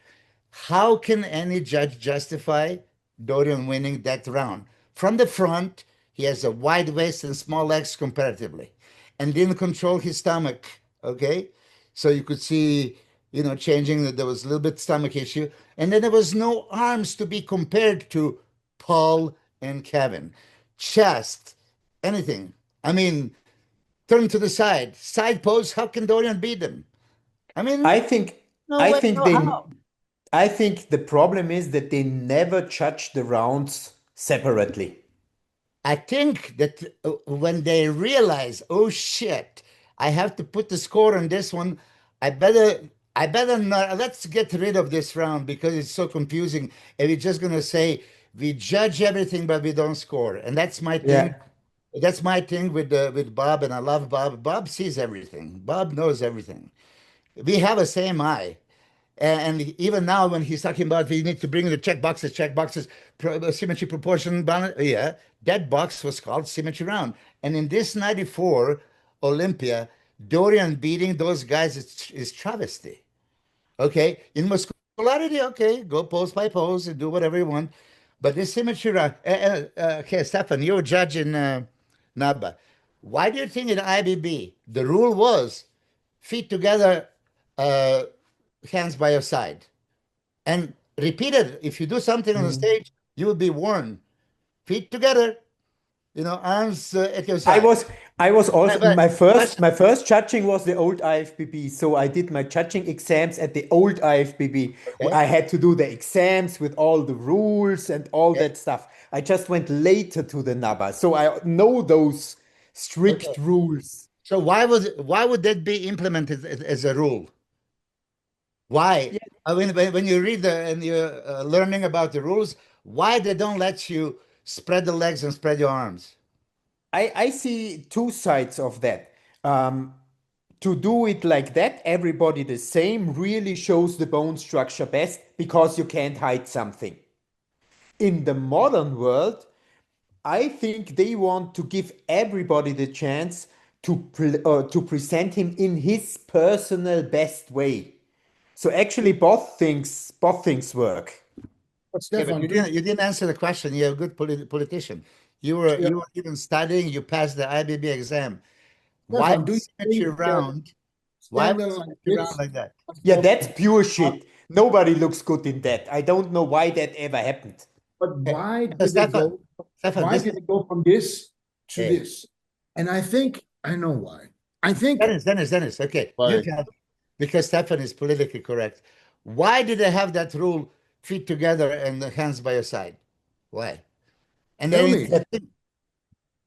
How can any judge justify Dorian winning that round? From the front, he has a wide waist and small legs comparatively, and didn't control his stomach. Okay, so you could see, changing that there was a little bit stomach issue, and then there was no arms to be compared to Paul and Kevin. Chest, anything. I mean, turn to the side pose. How can Dorian beat them? I mean, I think no I way, think no they how. I think the problem is that they never judge the rounds separately. I think that when they realize, oh shit, I have to put the score on this one, I better not. Let's get rid of this round because it's so confusing. And we're just gonna say we judge everything, but we don't score. And that's my thing. Yeah. That's my thing with Bob, and I love Bob. Bob sees everything. Bob knows everything. We have a same eye. And even now, when he's talking about we need to bring the check boxes, symmetry, proportion, balance, yeah, that box was called symmetry round. And in this 94 Olympia, Dorian beating those guys is travesty. Okay, in Moscow polarity, okay, go pose by pose and do whatever you want. But this symmetry round, okay, Stefan, you're judging Naba. Why do you think in IBB the rule was feet together, uh, hands by your side, and repeated? If you do something on the Mm. stage, you will be warned. Feet together, arms at your I side. was I was also But question, my first judging was the old IFBB. So I did my judging exams at the old IFBB. okay, I had to do the exams with all the rules and all okay, that stuff. I just went later to the NABA. So I know those okay. strict rules. So why would that be implemented as a rule? Why? Yeah, I mean, when you read and you're learning about the rules, why they don't let you spread the legs and spread your arms? I see two sides of that. Um, to do it like that, everybody the same, really shows the bone structure best because you can't hide something. In the modern world, I think they want to give everybody the chance to present him in his personal best way. So actually, both things work. But Yeah, but Stefan, you didn't answer the question. You're a good politician. You were yeah, you were even studying. You passed the IBB exam. Why Stefan, do you was symmetry think that round? Why was standing like symmetry round this? like that? Yeah, that's pure shit. Nobody looks good in that. I don't know why that ever happened. But Okay. why So did it Stefan, go? Stefan, Why this did is it go from this to okay. this? And I think I know why. I think Dennis. Okay, you Like, got it. Because Stefan is politically correct. Why did they have that rule? Feet together and the hands by your side. Why? And tell then me.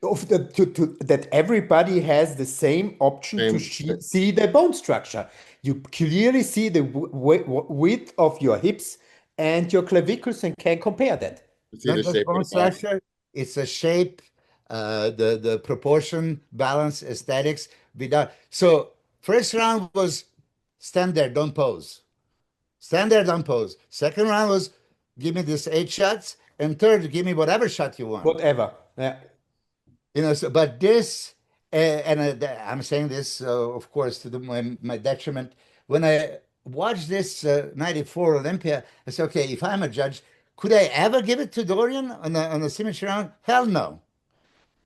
That everybody has the same option to same, see the bone structure. You clearly see the width of your hips and your clavicles and can compare that. see not the just shape of bone the body. structure, it's a shape, the proportion, balance, aesthetics. Without so first round was stand there, don't pose. Stand there, don't pose. Second round was give me this 8 shots, and third, give me whatever shot you want. Whatever. Yeah. But this, and I'm saying this, of course, to my detriment. When I watched this '94 Olympia, I said, okay, if I'm a judge, could I ever give it to Dorian on a symmetry round? Hell no.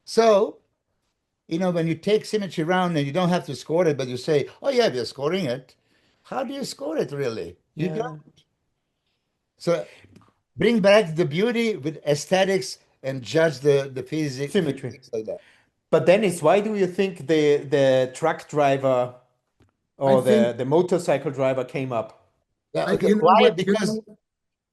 So, when you take symmetry round and you don't have to score it, but you say, oh, yeah, we're scoring it. How do you score it really? You don't. Yeah. So bring back the beauty with aesthetics and judge the Symmetry. physics like that. But Dennis, why do you think the truck driver I or think the motorcycle driver came up? Yeah, I okay. you know Why? what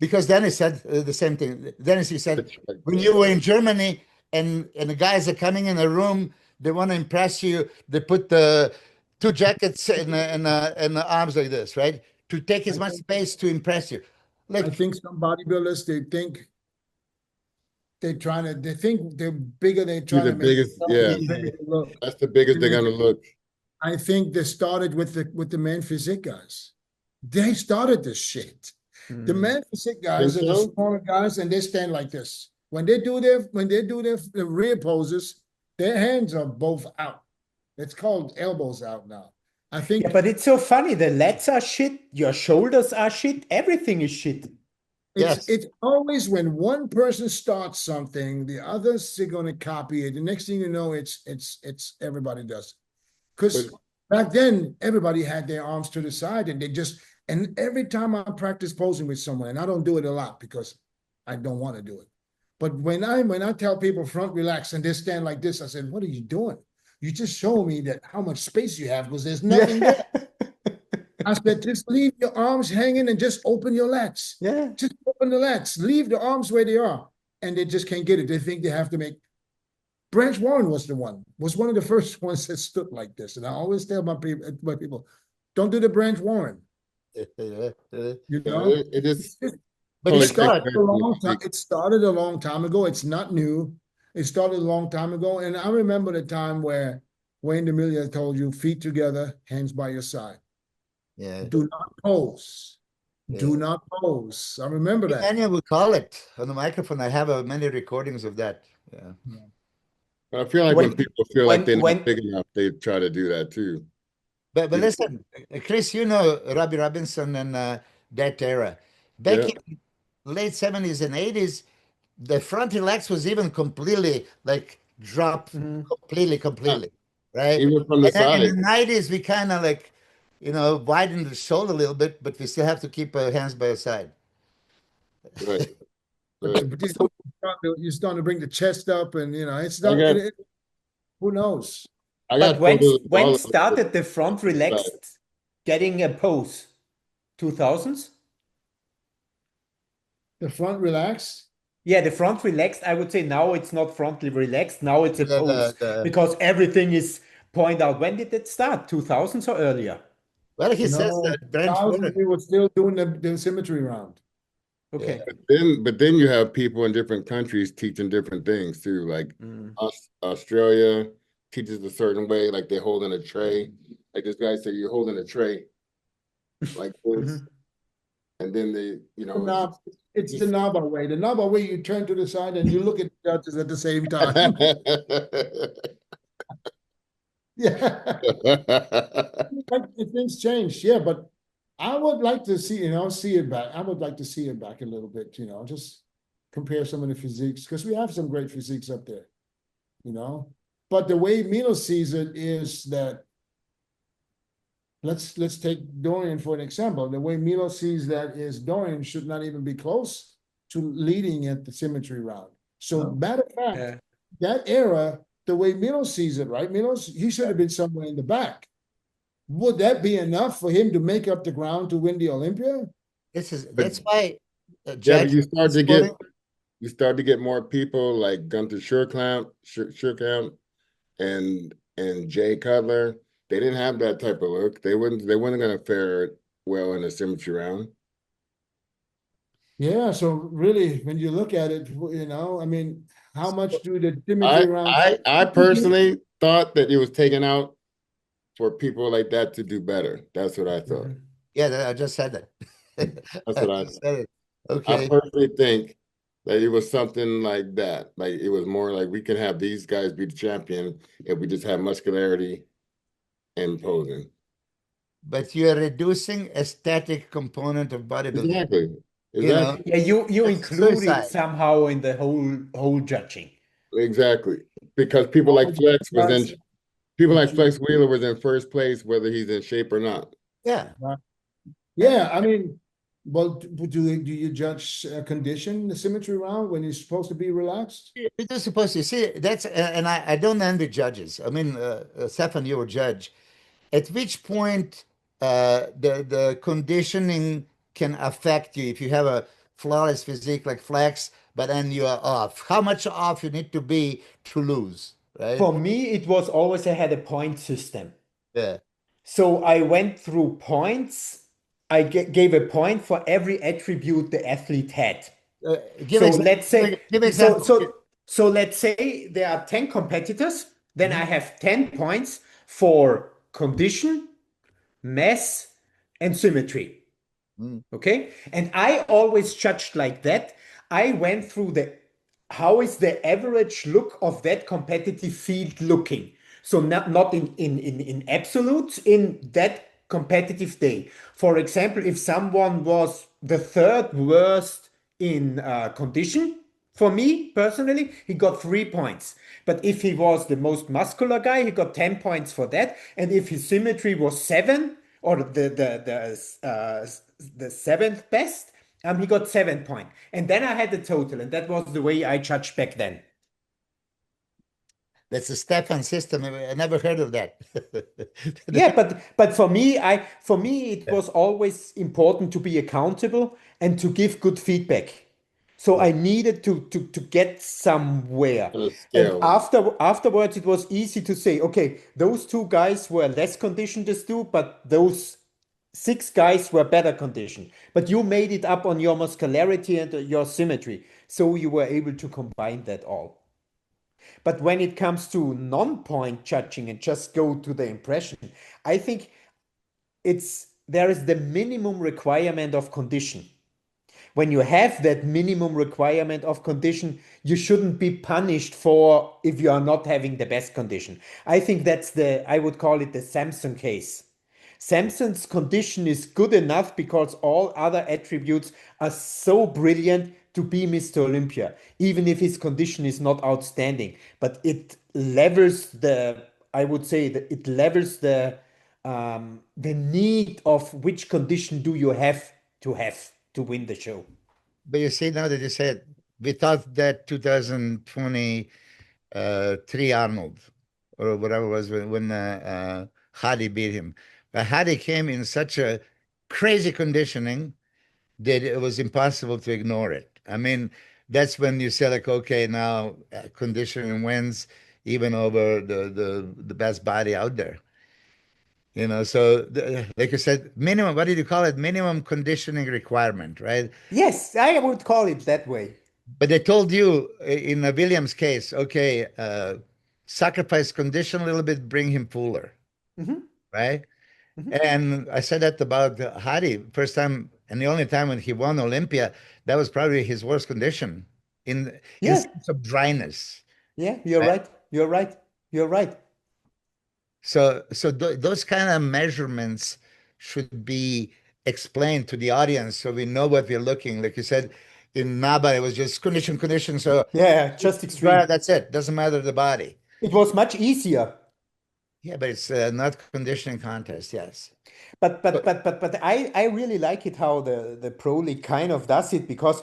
Because Dennis said the same thing. Dennis, he said, Like, when you were in Germany and the guys are coming in a room, they want to impress you. They put the two jackets and the arms like this, right? To take as I much think space to impress you. I Like, think some bodybuilders they think they think they're bigger, they're be trying the to make biggest, themselves yeah, bigger to look. that's the biggest they're And gonna look. I think they started with the man physique guys. They started this shit. The Hmm. man physique guys Think are the so? smaller guys, and they stand like this. When they do their rear poses, their hands are both out. It's called elbows out now. I Yeah, think but it's so funny. The lats are shit, your shoulders are shit, everything is shit. it's yes, it's always when one person starts something, the others are going to copy it. The next thing you know, it's everybody does it. But Because back then, everybody had their arms to the side, and every time I practice posing with someone, and I don't do it a lot because I don't want to do it. But when I tell people front relax and they stand like this, I said, "What are you doing? You just show me that how much space you have because there's nothing there." Yeah. I said, "Just leave your arms hanging and just open your lats. Yeah. Just open the lats. Leave the arms where they are." And they just can't get it. They think they have to make. Branch Warren was one of the first ones that stood like this. And I always tell my people, don't do the Branch Warren. You know, it is but it only you takes got started a person to long time. speak. It started a long time ago. It's not new. It started a long time ago. And I remember the time where Wayne DeMilia told you feet together, hands by your side. yeah, Do not pose. Do yeah. not pose. I remember that. Emmanuel will call it on the microphone. I have many recordings of that. Yeah. But I feel like when When people feel like when they're not when big enough, they try to do that too. But You know, listen, Chris, you know Robbie Robinson and that era. Back Yeah. in late 70s and 80s, the front relax was even completely like dropped Mhm. completely, right? Even from the And then in side. the 90s, we kind of like, widened the shoulder a little bit, but we still have to keep our hands by our side. Right. But, Right. but you're starting to bring the chest up, and it's I not. got Who knows? I But got photos of when all of it. started the front relaxed getting a pose? 2000s? The front relaxed. Yeah, the front relaxed. I would say now it's not frontly relaxed. Now it's a pose The because everything is point out. When did it start? 2000s or earlier? well, he says No, that bench thousands warmer. we were still doing the symmetry round. Yeah. Okay. But then you have people in different countries teaching different things too. Like Mm. Australia teaches a certain way, like they're holding a tray. Like this guy said, you're holding a tray like this, Mhm. and then they, The knob, it's the just Naba way. The Naba way, you turn to the side and you look at the judges at the same time. Yeah. Like, things change, yeah, but I would like to see it back. I would like to see it back a little bit, just compare some of the physiques, because we have some great physiques up there, you know. But the way Milos sees it is that let's take Dorian for an example. The way Milos sees that is Dorian should not even be close to leading at the symmetry round. So, No. matter of fact, Yeah. that era, the way Milos sees it, right? Milos, he should have been somewhere in the back. Would that be enough for him to make up the ground to win the Olympia? But That's why yeah, but judge you start to get more people like Gunther Schuurkamp and Jay Cutler. They didn't have that type of look. They weren't gonna fare well in the symmetry round. Yeah, so really, when you look at it, I mean, how much do the I symmetry rounds? I personally thought that it was taken out for people like that to do better. That's what I thought. Mhm. Yeah, I just said that. That's I what I just thought. said it. I Okay. personally think that it was something like that. Like it was more like we can have these guys be the champion if we just have muscularity and posing. But you are reducing aesthetic component of bodybuilding. Exactly. You know, Exactly. Yeah, you that's include it suicide. somehow in the whole judging. Exactly. Because people like Flex Wheeler was in first place, whether he's in shape or not. Yeah. Yeah, I mean, well, do you judge condition the symmetry round when you're supposed to be relaxed? It is supposed to see that's and I don't envy judges. I mean, Stefan, you're a judge. At which point the conditioning can affect you if you have a flawless physique like Flex, but then you are off. How much off you need to be to lose, right? For me, it was always I had a point system. Yeah. So I went through points. I gave a point for every attribute the athlete had. Give So example. let's say Give so example. so so let's say there are 10 competitors, then I have 10 points for condition, mass, and symmetry. Mm. Okay? And I always judged like that. I went through the how is the average look of that competitive field looking? So not in absolutes, in that competitive day. For example, if someone was the third worst in condition, for me personally, he got 3 points. But if he was the most muscular guy, he got 10 points for that. And if his symmetry was seven, or the seventh best, he got 7 points. And then I had the total, and that was the way I judged back then. That's a Stefan system. I never heard of that. Yeah, but for me it was always important to be accountable and to give good feedback. So Yeah. I needed to get somewhere. On a And scale. afterwards it was easy to say, okay, those two guys were less conditioned as two, but those six guys were better conditioned. But you made it up on your muscularity and your symmetry. So you were able to combine that all. But when it comes to non-point judging and just go to the impression, I think there is the minimum requirement of condition. When you have that minimum requirement of condition, you shouldn't be punished for if you are not having the best condition. I think I would call it the Samson case. Samson's condition is good enough because all other attributes are so brilliant to be Mr. Olympia, even if his condition is not outstanding. But it levels the, I would say that it levels the need of which condition do you have to win the show. But you see, now that you said, we thought that 2023 Arnold, or whatever it was, when Hadi beat him. But Hadi came in such a crazy conditioning that it was impossible to ignore it. I mean, that's when you say, like, okay, now conditioning wins even over the best body out there. You know, so like you said, minimum, what did you call it? Minimum conditioning requirement, right? Yes, I would call it that way. But they told you in William's case, okay, sacrifice condition a little bit, bring him fuller, right? And I said that about Hadi, first time and the only time when he won Olympia, that was probably his worst condition in Yeah. sense of dryness. Yeah, you're right. You're right. You're right. So those kind of measurements should be explained to the audience so we know what we're looking. Like you said, in NABA, it was just condition. So Yeah, just extreme. that's it. Doesn't matter the body. It was much easier. Yeah, but it's not conditioning contest. Yes. But I really like it how the Pro League kind of does it, because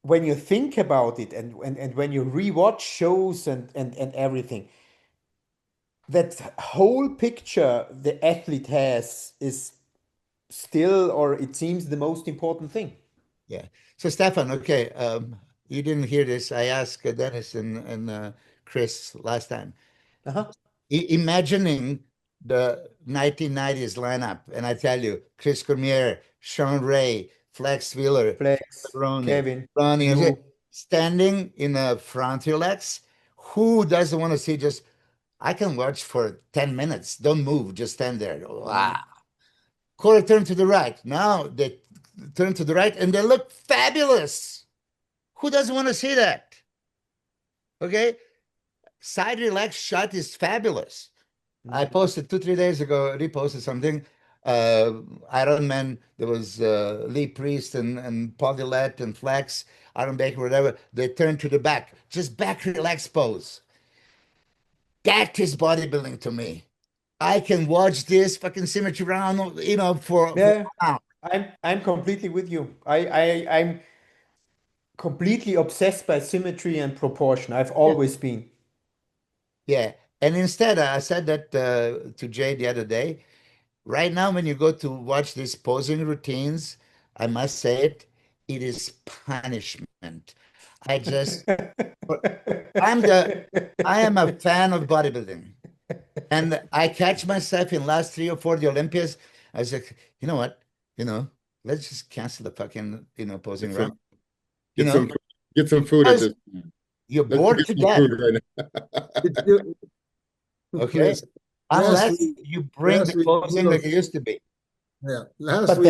when you think about it and when you rewatch shows and everything, that whole picture the athlete has is still, or it seems, the most important thing. Yeah. So Stefan, okay, you didn't hear this. I asked Dennis and Chris last time. Imagining the 1990s lineup, and I tell you, Chris Cormier, Sean Ray, Flex Wheeler, Flex, Ronnie, Kevin, Ronnie, you. standing in a front relax. Who doesn't want to see just, I can watch for 10 minutes. Don't move, just stand there. Wow. Quarter turn to the right. Now they turn to the right and they look fabulous. Who doesn't want to see that? Okay. Side relax shot is fabulous. I posted 2-3 days ago, reposted something. Iron Man, there was Lee Priest and Paul Dillette and Flex, Aaron Baker, whatever. They turned to the back, just back relax pose. That is bodybuilding to me. I can watch this fucking symmetry round, you know, for I'm completely with you. I'm completely obsessed by symmetry and proportion. I've always been. Yeah. And instead, I said that to Jay the other day. Right now, when you go to watch these posing routines, I must say it, it is punishment. I am a fan of bodybuilding. And I catch myself in last 3 or 4 the Olympias. I was like, you know what? Let's just cancel the fucking, posing round. Get some food at this time. You're bored to death. Right now. Okay. Unless you bring the posing like it used to be. Yeah. But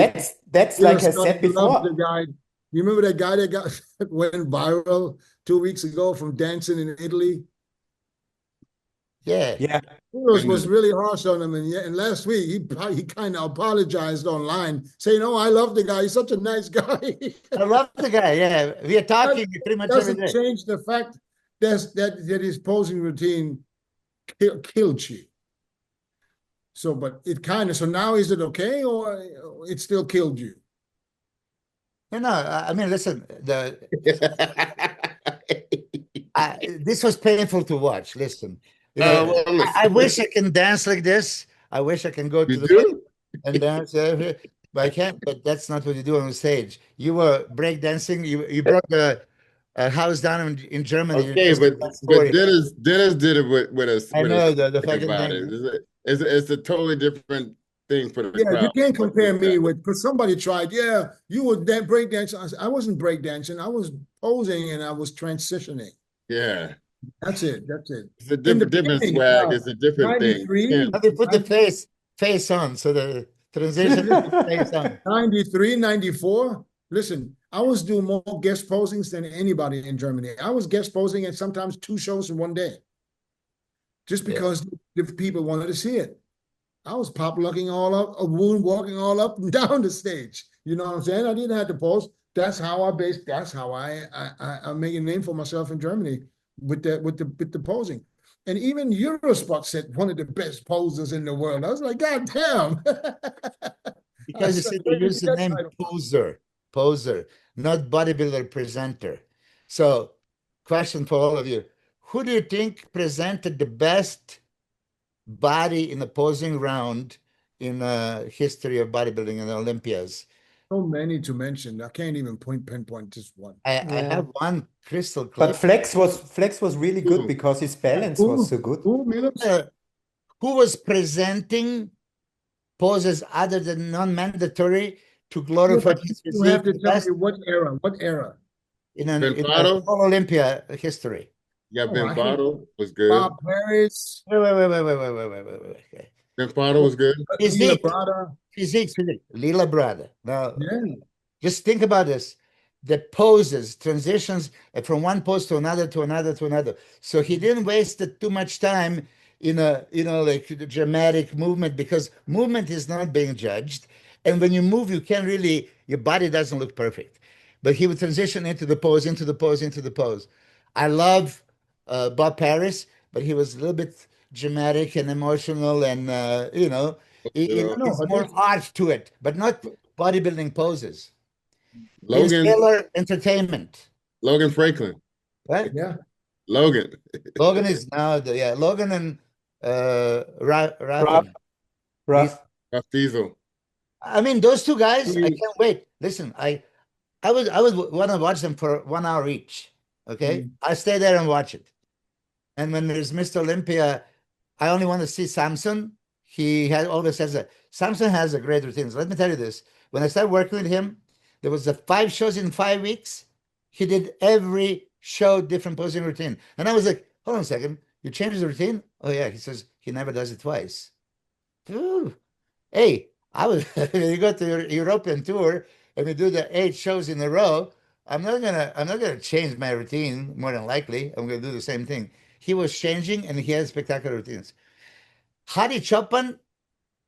that's like I said before. You remember that guy that went viral 2 weeks ago from dancing in Italy? Yeah. Yeah. Milos was really harsh on him, and last week he kind of apologized online, saying, "Oh, I love the guy. He's such a nice guy." I love the guy. Yeah, we are talking pretty much every day. Doesn't change the fact that his posing routine killed you. So, but it kind of. So now, is it okay, or it still killed you? No. I mean, listen. This was painful to watch. Listen. I wish I can dance like this. I wish I can go to the and dance, but I can't. But that's not what you do on stage. You were break dancing. You brought a house down in Germany. Okay, but Dennis did it with us. I know the fucking thing. It's a totally different thing for the crowd. You can't compare me with, because somebody tried. Yeah, you were break dancing. I wasn't break dancing. I was posing and I was transitioning. Yeah. That's it. It's a different swag. It's a different thing. How they put the face on, so the transition face on. 93, 94. Listen, I was doing more guest posings than anybody in Germany. I was guest posing at sometimes 2 shows in one day, just because the people wanted to see it. I was pop locking all up, a wound walking all up and down the stage. You know what I'm saying? I didn't have to pose. That's how I make a name for myself in Germany with the posing. And even Eurosport said one of the best posers in the world. I was like, God damn. I Because you said, see, they where did use you the get that name title? poser, not bodybuilder presenter. So, question for all of you: who do you think presented the best body in the posing round in history of bodybuilding in the Olympias? So many to mention. I can't even pinpoint just one. I Yeah. have one crystal But clear. Flex was really good because his balance was so good. Who, Milos? Who was presenting poses other than non-mandatory to glorify his You have physique to the tell best me what era. What era? in Benfado, all Olympia history. yeah, Oh, I hate Benfado was good. Bob Paris, Wait. Okay. Benfado was good. Lila Physique, Brada. physique. Lila brother. Now, Yeah. just think about this. The poses, transitions from one pose to another, to another, to another. So he didn't waste too much time in a, like the dramatic movement because movement is not being judged. And when you move, you can't really, your body doesn't look perfect. But he would transition into the pose, into the pose, into the pose. I love Bob Paris, but he was a little bit dramatic and emotional and, You know, No, it's but more this, art to it, but not bodybuilding poses. Vince Logan, Taylor Entertainment, Logan Franklin, right? yeah. Logan, Logan is now Logan and Rough, Raffin. These, rough. Ralph Diesel. I mean, those two guys, I Mm, can't wait. Listen, I would want to watch them for 1 hour each. Okay, Mm. I stay there and watch it. And when there's Mr. Olympia, I only want to see Samson. He has always says that Samson has a great routine. So let me tell you this. When I started working with him, there was 5 shows in 5 weeks. He did every show different posing routine. And I was like, hold on a second. You changed the routine? Oh yeah. He says he never does it twice. Ooh. Hey, I was when you go to your European tour and we do the 8 shows in a row, I'm not gonna change my routine more than likely. I'm gonna do the same thing. He was changing and he had spectacular routines. Hadi Chopin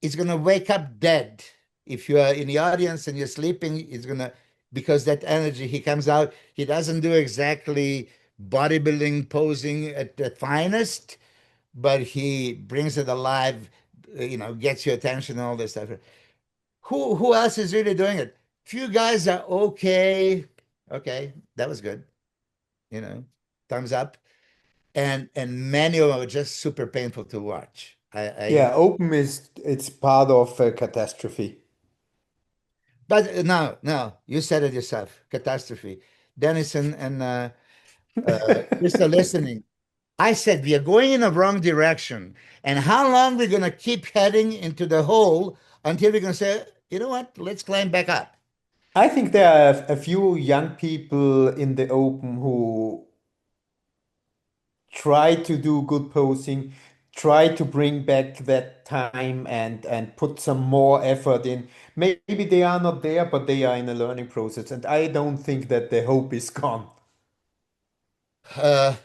is gonna wake up dead. If you are in the audience and you're sleeping, it's gonna because that energy, he comes out, he doesn't do exactly bodybuilding posing at the finest, but he brings it alive, gets your attention and all this stuff. Who else is really doing it? Few guys are okay. Okay, that was good. You know, thumbs up. And many of them are just super painful to watch. Yeah, open it's part of a catastrophe. But no, you said it yourself. Catastrophe. Dennis and Mr. Listening. I said we are going in the wrong direction. And how long we're gonna keep heading into the hole until we're gonna say, you know what, let's climb back up. I think there are a few young people in the open who try to do good posing, try to bring back that time and put some more effort in. Maybe they are not there, but they are in a learning process, and I don't think that the hope is gone. Uh,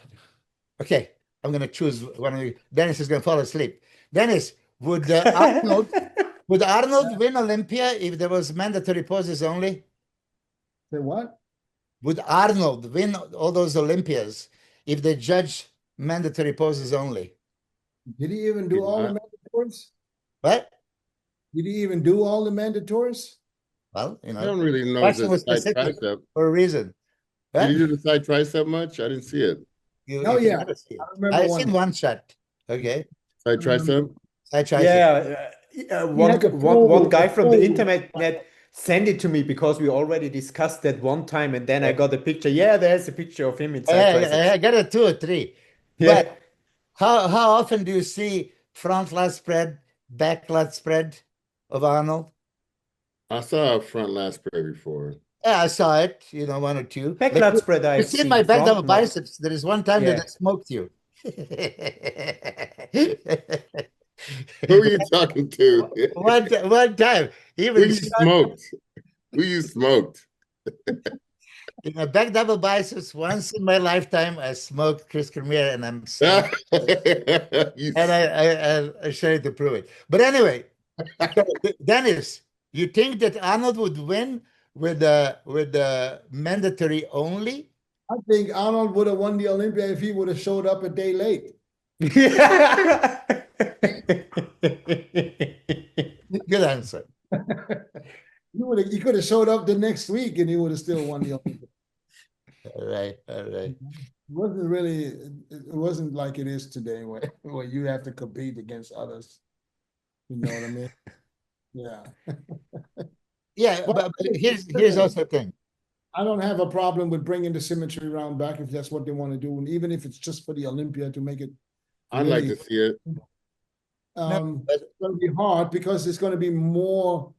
okay, I'm gonna choose one of you. Dennis is gonna fall asleep. Dennis, would Arnold win Olympia if there was mandatory poses only? Say what? Would Arnold win all those Olympias if they judge mandatory poses only? Did he even do Did all the not. mandatories? What? Did he even do all the mandatories? Well, I don't really know question the was side specific tricep. for a reason. Did What? he do the side tricep much? I didn't see it. You Oh can yeah, never see I it. remember I've one. seen one shot. Okay. Side tricep? I tried it. Yeah, He one, had the one, one full, guy the from the full. internet net sent it to me because we already discussed that one time, and then I Yeah. got a picture. Yeah, there's a picture of him inside I triceps. got a 2 or 3. Yeah. But how often do you see front lat spread, back lat spread of Arnold? I saw a front last spread before. Yeah, I saw it, 1 or 2. Like Backlat spread you I've see my seen. bent double Front, no. biceps. There is one time that I Yeah. smoked you. Who are you talking to? One time, Who even you smoked? Who you smoked? In a back double biceps, once in my lifetime, I smoked Chris Cormier, and I'm and I showed it to prove it. But anyway, so, Dennis, you think that Arnold would win with the mandatory only? I think Arnold would have won the Olympia if he would have showed up a day late. Good answer. He could have showed up the next week and he would have still won the Olympia. All right, all right. It wasn't like it is today where you have to compete against others. You know what I mean? Yeah. Yeah, but here's also the thing. I don't have a problem with bringing the symmetry round back if that's what they want to do, and even if it's just for the Olympia to make it. I'd like to see it. It's going to be hard because it's going to be more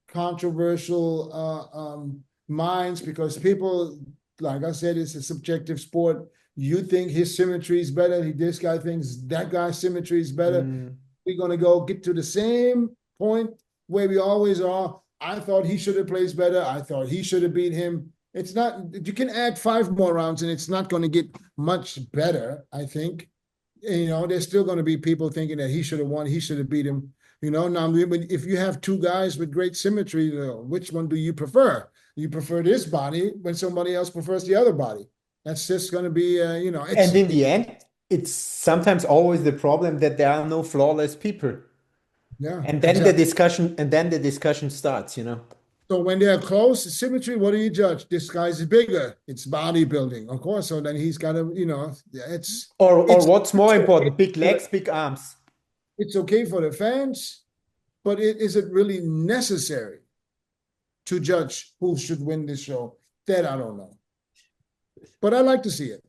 controversial minds because people, like I said, it's a subjective sport. You think his symmetry is better. This guy thinks that guy's symmetry is better. We're going to get to the same point where we always are. I thought he should have placed better. I thought he should have beat him. It's not, you can add 5 more rounds and it's not going to get much better, I think. You know, there's still going to be people thinking that he should have won, he should have beat him. You know, now if you have 2 guys with great symmetry, which one do you prefer? You prefer this body when somebody else prefers the other body. That's just going to be, you know. And in the end, it's sometimes always the problem that there are no flawless people. Yeah. And then the discussion starts, you know. So when they're close, symmetry, what do you judge? This guy's bigger. It's bodybuilding, of course. So then he's got to, you know, it's. Or what's more important, big legs, big arms. It's okay for the fans, but is it really necessary to judge who should win this show? That I don't know. But I like to see it.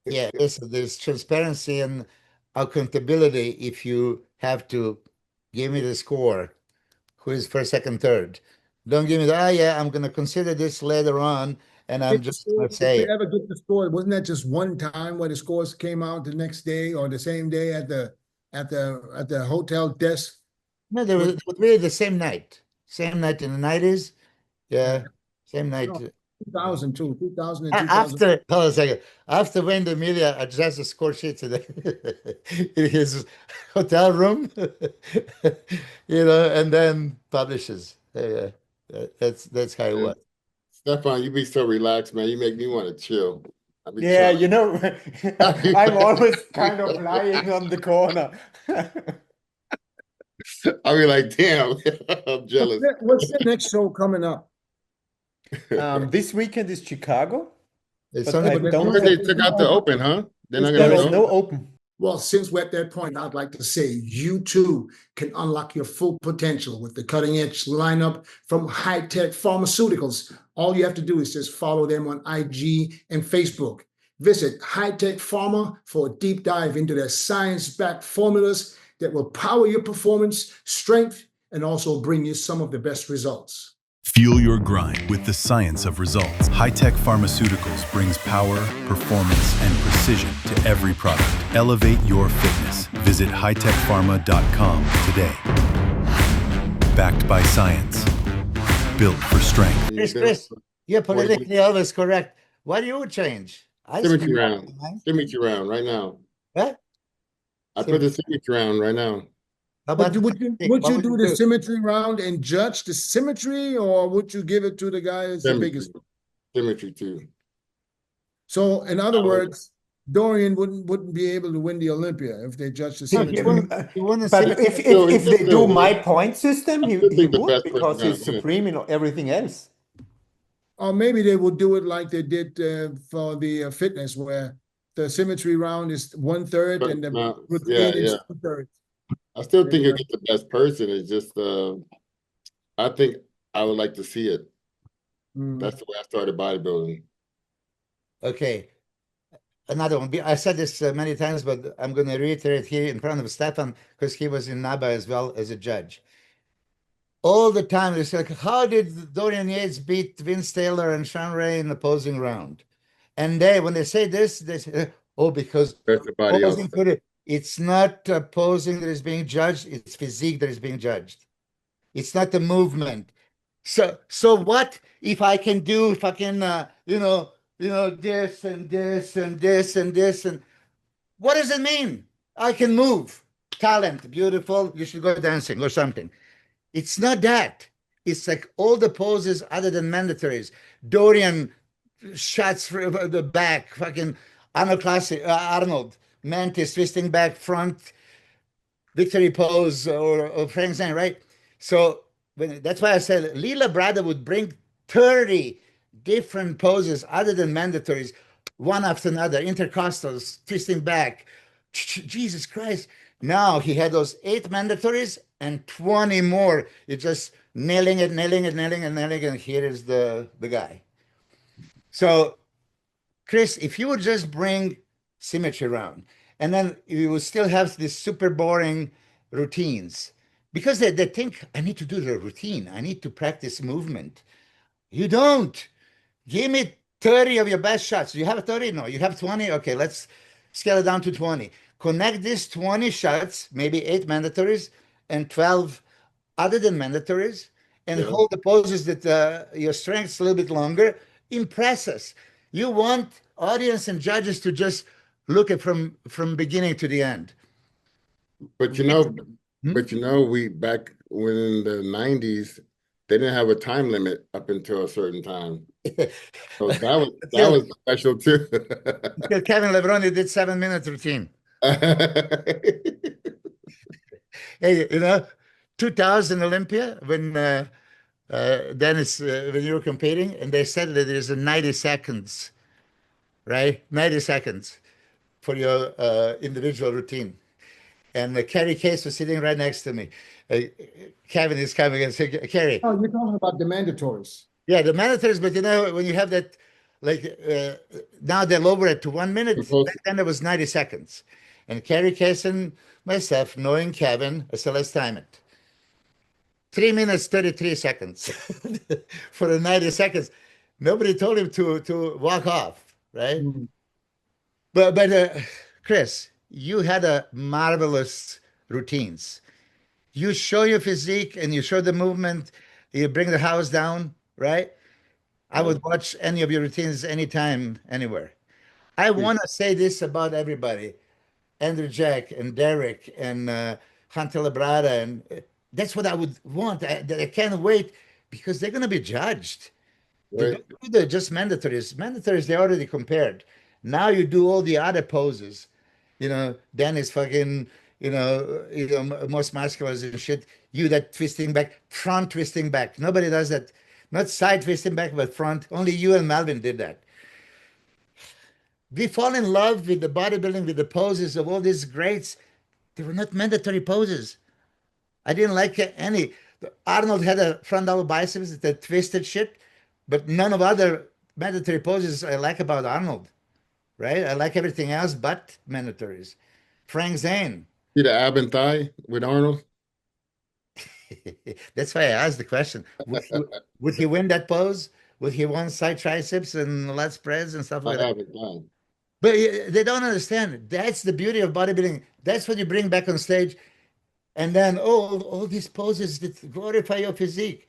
Yeah, there's transparency and accountability if you have to give me the score. Who is first, second, third? Don't give me the, I'm going to consider this later on, and I'm just going to say. If they ever get the score, wasn't that just one time where the scores came out the next day or the same day at the hotel desk? No, they were really the same night in the 90s. Yeah, same night. No, 2002, 2000 and 2000. After, hold on a second. After when the media adjusts the score sheet in his hotel room, you know, and then publishes. That's how it was. Stefan, you be so relaxed, man. You make me want to chill. Yeah, you know, I'm always kind of lying on the corner. I'll be like, damn, I'm jealous. What's the next show coming up? This weekend is Chicago. It's But only I don't They took out the open, huh? They're not There gonna is go? no open. Well, since we're at that point, I'd like to say you too can unlock your full potential with the cutting edge lineup from High Tech Pharmaceuticals. All you have to do is just follow them on IG and Facebook. Visit High Tech Pharma for a deep dive into their science-backed formulas that will power your performance, strength, and also bring you some of the best results. Fuel your grind with the science of results. High-tech pharmaceuticals brings power, performance, and precision to every product. Elevate your fitness. Visit hightechpharma.com today. Backed by science. Built for strength. Chris, you're politically always correct. What do you change? Symmetry round. Symmetry round right now. What? I put the symmetry round right now. How But about would you do the symmetry round and judge the symmetry, or would you give it to the guy that's the biggest? Symmetry too. So, in other words, Dorian wouldn't be able to win the Olympia if they judge the symmetry. But if they do my point system, he the would best because person he's gonna win. supreme in everything else. Or maybe they would do it like they did for the fitness, where the symmetry round is 1/3 and the routine is 2/3. I still think you'll get the best person. It's just, I think I would like to see it. That's the way I started bodybuilding. Okay. Another one. I said this many times, but I'm going to reiterate here in front of Stefan because he was in NABA as well as a judge. All the time, it's like, how did Dorian Yates beat Vince Taylor and Sean Ray in the posing round? And when they say this, they say, because Everybody else. It's not posing that is being judged, it's physique that is being judged. It's not the movement. So what if I can do fucking this and this and this and this and what does it mean? I can move. Talent, beautiful. You should go dancing or something. It's not that. It's like all the poses other than mandatories. Dorian shots for the back, fucking Arnold classic, Arnold, mantis twisting back front, victory pose, or Frank Zane, right? So that's why I said Lila Brada would bring 30 different poses other than mandatories, one after another, intercostals, twisting back. Jesus Christ. Now he had those 8 mandatories and 20 more. You're just nailing it, nailing it, nailing it, nailing it. And here is the guy. So, Chris, if you would just bring symmetry around, and then you will still have these super boring routines because they think I need to do the routine. I need to practice movement. You don't. Give me 30 of your best shots. You have 30? No, you have 20? Okay, let's scale it down to 20. Connect these 20 shots, maybe 8 mandatories and 12 other than mandatories, and hold the poses that your strength's a little bit longer. Impress us. You want audience and judges to just look at from beginning to the end. But we back when in the 90s, they didn't have a time limit up until a certain time. So that was special too. Kevin Levroni did 7-minute routine. Hey, 2000 Olympia when Dennis when you were competing, and they said that there's a 90 seconds, right? 90 seconds for your individual routine. And Kerry Case was sitting right next to me. Kevin is coming and saying, Kerry. Oh, you're talking about the mandatories. Yeah, the mandatories, but when you have that, like now they lower it to 1 minute, back then it was 90 seconds. And Kerry Case and myself, knowing Kevin, I said, let's time it. 3 minutes, 33 seconds for the 90 seconds. Nobody told him to walk off, right? Mm-hmm. But Chris, you had a marvelous routines. You show your physique and you show the movement. You bring the house down, right? I would watch any of your routines anytime, anywhere. I want to say this about everybody. Andrew Jack and Derek and Hunter Labrada, and that's what I would want. I can't wait because they're going to be judged. Right. They're just mandatories. Mandatories, they already compared. Now you do all the other poses. Dan is fucking, most muscular and shit. You that twisting back, front twisting back. Nobody does that. Not side twisting back, but front. Only you and Melvin did that. We fall in love with the bodybuilding, with the poses of all these greats. They were not mandatory poses. I didn't like any. Arnold had a front double biceps, that twisted shit, but none of other mandatory poses I like about Arnold, right? I like everything else but mandatories. Frank Zane. See the ab and thigh with Arnold? That's why I asked the question. Would he win that pose? Would he win side triceps and lat spreads and stuff like that? But they don't understand. That's the beauty of bodybuilding. That's what you bring back on stage. And then, all these poses that glorify your physique.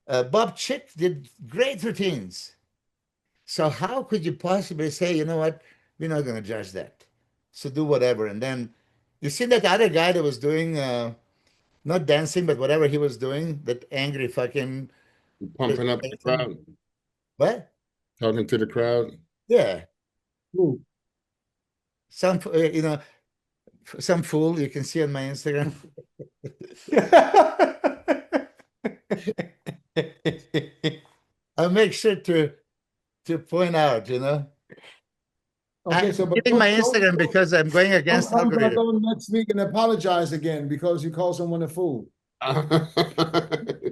Bob Chick did great routines. So how could you possibly say, you know what, we're not going to judge that. So do whatever. And then you see that other guy that was doing, not dancing, but whatever he was doing, that angry fucking. Pumping up the crowd. What? Talking to the crowd. Yeah. Ooh. Some fool you can see on my Instagram. I'll make sure to point out, Okay, I'm giving my Instagram because I'm going against algorithm. I'm going next week and apologize again because you called someone a fool. Who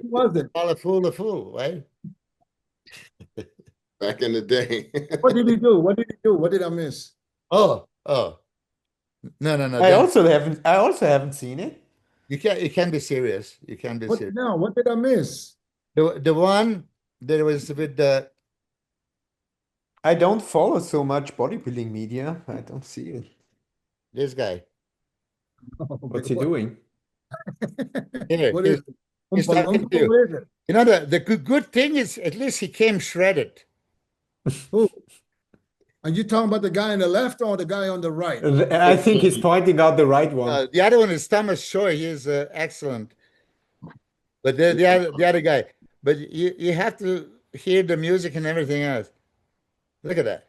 was it? Call a fool, right? Back in the day. What did he do? What did I miss? Oh. No. I also haven't seen it. You can't be serious. You can't be serious. No, what did I miss? The one that was with the. I don't follow so much bodybuilding media. I don't see it. This guy. What's he doing? Here, What is it? he's talking to you. You know, the good thing is at least he came shredded. Who? Are you talking about the guy on the left or the guy on the right? I think he's pointing out the right one. The other one is Thomas Shore. He is excellent. But the other guy. But you have to hear the music and everything else. Look at that.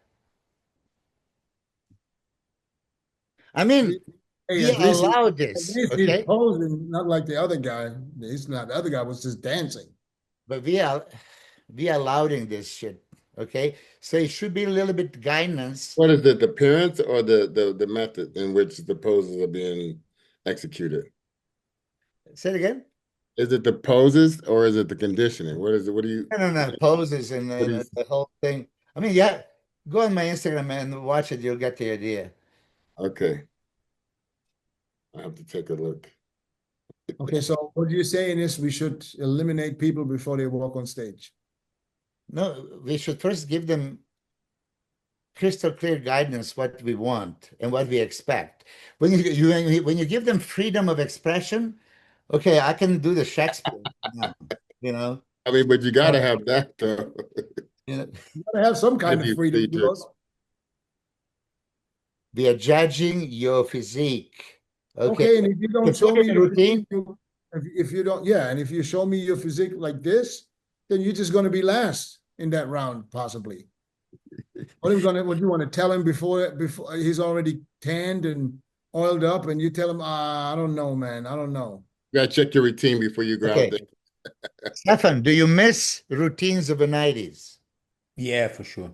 I mean, Hey, we at least allowed at this, least he's okay? posing, not like the other guy. He's not. The other guy was just dancing. But we allowing this shit, okay? So it should be a little bit guidance. What is it, the appearance or the method in which the poses are being executed? Say it again. Is it the poses or is it the conditioning? What is it? What do you? No, poses and What do you- the whole thing. I mean, yeah, go on my Instagram and watch it. You'll get the idea. Okay. I have to take a look. Okay, so what you're saying is we should eliminate people before they walk on stage. No, we should first give them crystal clear guidance what we want and what we expect. When you give them freedom of expression, okay, I can do the Shakespeare now, you know. I mean, but you got to have that though. You know, You gotta have some kind Maybe of freedom. feature. Milos. we are judging your physique. Okay, and if you don't You show put me in a your routine? physique, if you don't, yeah, and if you show me your physique like this, then you're just gonna be last in that round, possibly. What are you want to tell him before he's already tanned and oiled up, and you tell him, I don't know, man, I don't know. You got to check your routine before you go Okay. out there. Stefan, do you miss routines of the 90s? Yeah, for sure.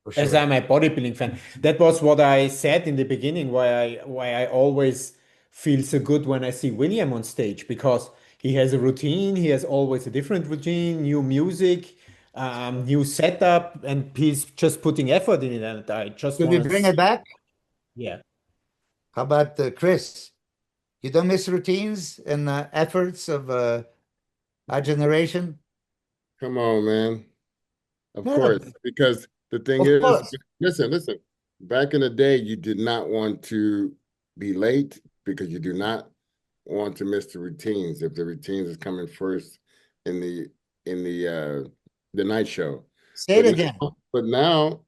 For As sure. I'm a bodybuilding fan. That was what I said in the beginning, why I always feel so good when I see William on stage, because he has a routine, he has always a different routine, new music, new setup, and he's just putting effort in it. And I just Should we want bring to it back? yeah. How about Chris? You don't miss routines and efforts of our generation? Come on, man. Of No, course, because the thing of is, course. listen. Back in the day, you did not want to be late because you do not want to miss the routines. If the routines is coming first in the night show. Say it again. But now,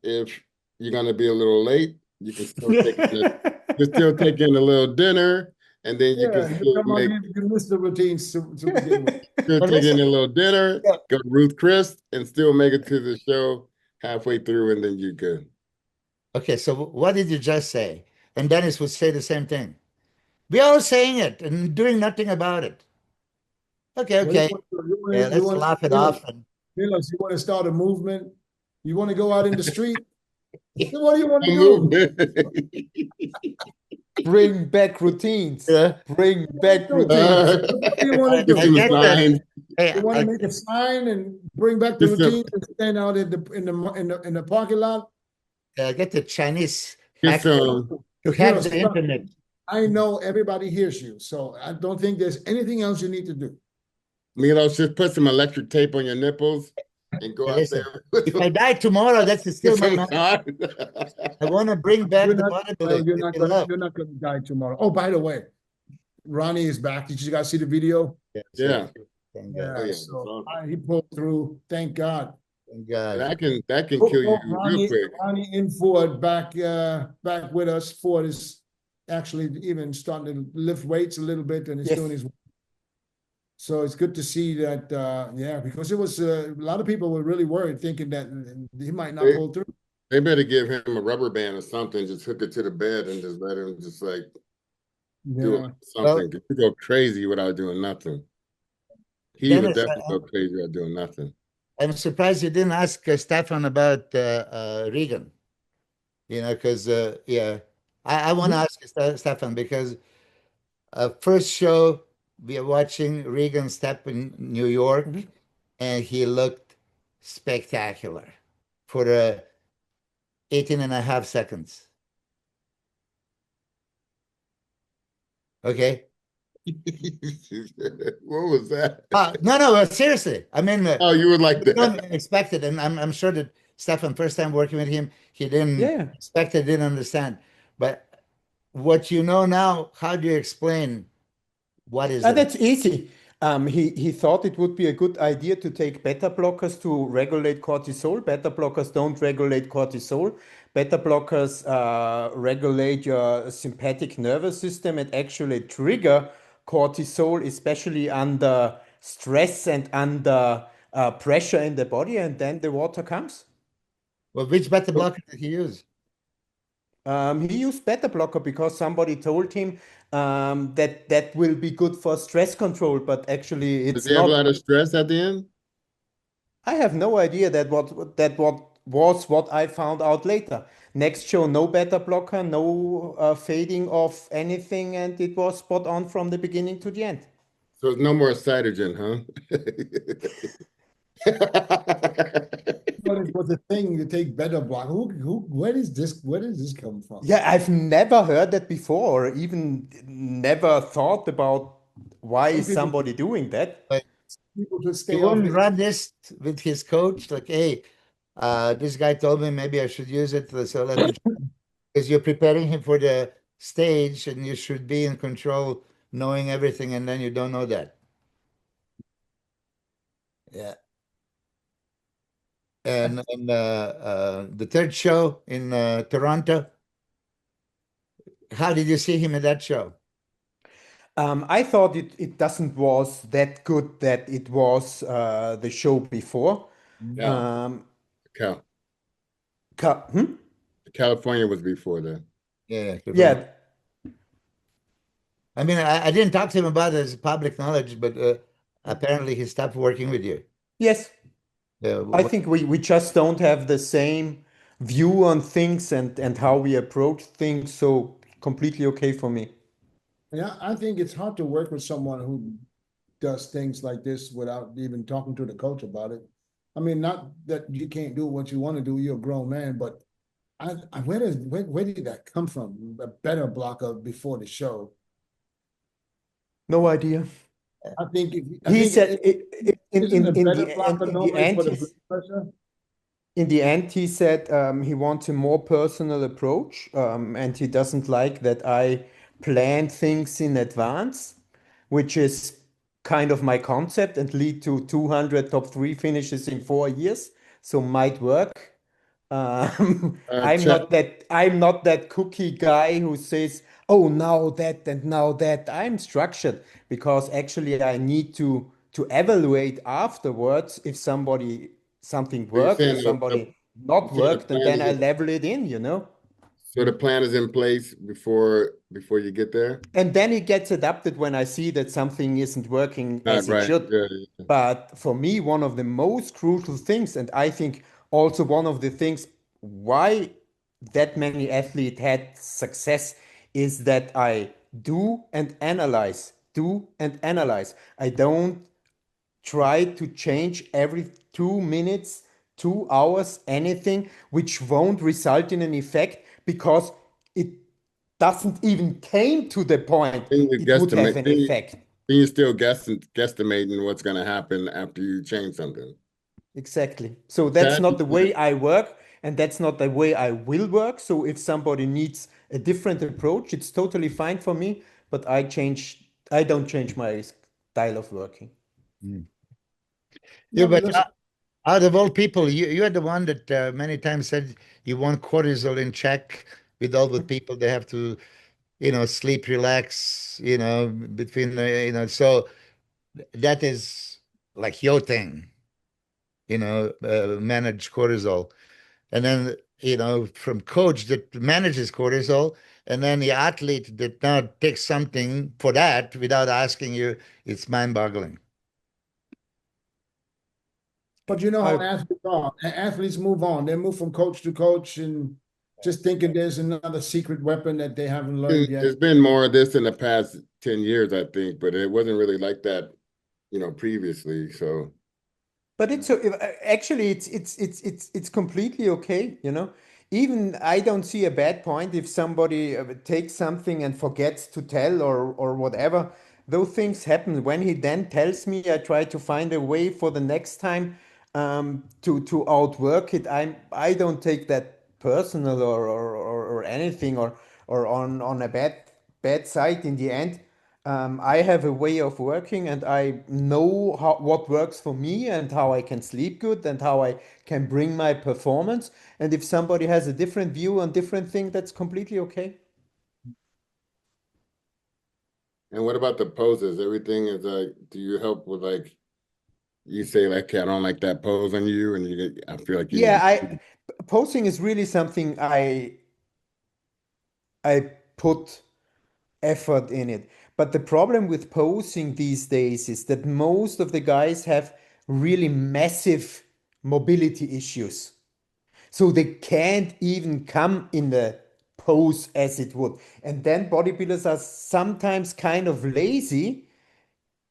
if you're gonna be a little late, you can still take in a little dinner, and then you Yeah, can still make you miss the routines to begin with. still But take in listen. a little dinner, Yeah. go to Ruth Chris, and still make it to the show halfway through, and then you're good. Okay, so what did you just say? And Dennis would say the same thing. We're all saying it and doing nothing about it. Okay, okay. Yeah, let's laugh it off. And Milos, you want to start a movement? You want to go out in the street? Then what do you want to do? Bring back routines. yeah, Bring back routines. What do you want to I do? get that. Hey, You want to I- make a sign and bring back the Just a- routine and stand out in the parking lot? get the Chinese Get hacker some. to hack Milos, the internet. I know everybody hears you, so I don't think there's anything else you need to do. Milos, just put some electric tape on your nipples and go Hey, out listen, there. if I die tomorrow, that's still my Some man. time. I want to bring back You're the not, well, bodybuilding. you're that not we gonna love. you're not gonna die tomorrow. Oh, by the way, Ronnie is back. Did you guys see the video? Yeah. Yeah. Thank Yeah, God. Oh, yeah, so that's awesome. he pulled through. Thank God. Thank God. That can kill you real Ronnie, quick. Ronnie and Ford back with us. Ford is actually even starting to lift weights a little bit, and he's Yes. doing his. So it's good to see that. Yeah, because it was a lot of people were really worried, thinking that he might not They- pull through. They better give him a rubber band or something. Just hook it to the bed and just let him just like do Yeah. something. 'Cause you go crazy without doing nothing. He would Dennis, definitely go crazy without doing nothing. I'm surprised you didn't ask Stefan about Regan. You know, because yeah, I want to ask Stefan because first show we are watching Regan step in New York, and he looked spectacular for 18 and a half seconds. Okay. What was that? No, seriously. I mean, Oh, you would like we don't that? expect it, and I'm sure that Stefan, first time working with him, he didn't Yeah. expect it, didn't understand. But what you know now, how do you explain what is it? That's easy. He thought it would be a good idea to take beta blockers to regulate cortisol. Beta blockers don't regulate cortisol. Beta blockers regulate your sympathetic nervous system and actually trigger cortisol, especially under stress and under pressure in the body, and then the water comes. Well, which beta blocker did he use? He used beta blocker because somebody told him that that will be good for stress control, but actually Does it's he have a not. lot of stress at the end? I have no idea that what was what I found out later. Next show, no beta blocker, no fading of anything, and it was spot on from the beginning to the end. So it's no more cytogen, huh? But it was a thing to take better block. Where does this come from? Yeah, I've never heard that before, or even never thought about why Some is people, somebody doing that. Like, people to he stay off wouldn't it. run this with his coach, like, hey, this guy told me maybe I should use it, so let me, because you're preparing him for the stage and you should be in control, knowing everything, and then you don't know that. Yeah. And the third show in Toronto, how did you see him in that show? I thought it doesn't was that good that it was the show before. Yeah, Um, Cal hmm? California was before that. Yeah. Yeah, I mean, I didn't talk to him about it as public knowledge, but apparently he stopped working with you. yes. Yeah. I think we just don't have the same view on things and how we approach things. So completely okay for me. Yeah, I think it's hard to work with someone who does things like this without even talking to the coach about it. I mean, not that you can't do what you want to do, you're a grown man, but where did that come from? A better blocker before the show. No idea. I think if I He think said isn't a in better the blocker in the normally end for the blood pressure? in the end, he said he wants a more personal approach, and he doesn't like that I plan things in advance, which is kind of my concept and lead to 200 top three finishes in 4 years. So might work. Chat, I'm not that cookie guy who says, "Oh, now that and now that." I'm structured because actually I need to evaluate afterwards if something so you're worked or saying somebody not so the worked, and plan then is I level it in, you know. so the plan is in place before you get there? And then it gets adapted when I see that something isn't working Not as it right. should. Yeah, yeah. But for me, one of the most crucial things, and I think also one of the things why that many athletes had success, is that I do and analyze, do and analyze. I don't try to change every 2 minutes, 2 hours, anything which won't result in an effect because it doesn't even came to the point Then you it would have guesstimate. an effect. Then you're still guesstimating what's going to happen after you change something. Exactly. So that's Chad, not the way I work, and that's not the way I will work. So if somebody needs a different approach, it's totally fine for me, but I don't change my style of working. Mm. Yeah, Yeah, but but listen, out of all people, you're the one that many times said you want cortisol in check. With all the people, they have to, sleep, relax, between, so that is like your thing, manage cortisol. And then, from coach that manages cortisol, and then the athlete that now takes something for that without asking you, it's mind-boggling. but you know how I athletes are. Athletes move on. They move from coach to coach and just thinking there's another secret weapon that they haven't learned yet. there's been more of this in the past 10 years, I think, but it wasn't really like that, previously. So But actually it's completely okay, you know. Even I don't see a bad point if somebody takes something and forgets to tell or whatever. Those things happen. When he then tells me, I try to find a way for the next time to outwork it. I don't take that personal or anything or on a bad side in the end. I have a way of working, and I know what works for me and how I can sleep good and how I can bring my performance. And if somebody has a different view on different thing, that's completely okay. And what about the poses? Everything is like, do you help with like, you say like, "Okay, I don't like that pose on you," and I feel like you need Yeah, to. posing is really something I put effort in it. But the problem with posing these days is that most of the guys have really massive mobility issues. So they can't even come in the pose as it would. And then bodybuilders are sometimes kind of lazy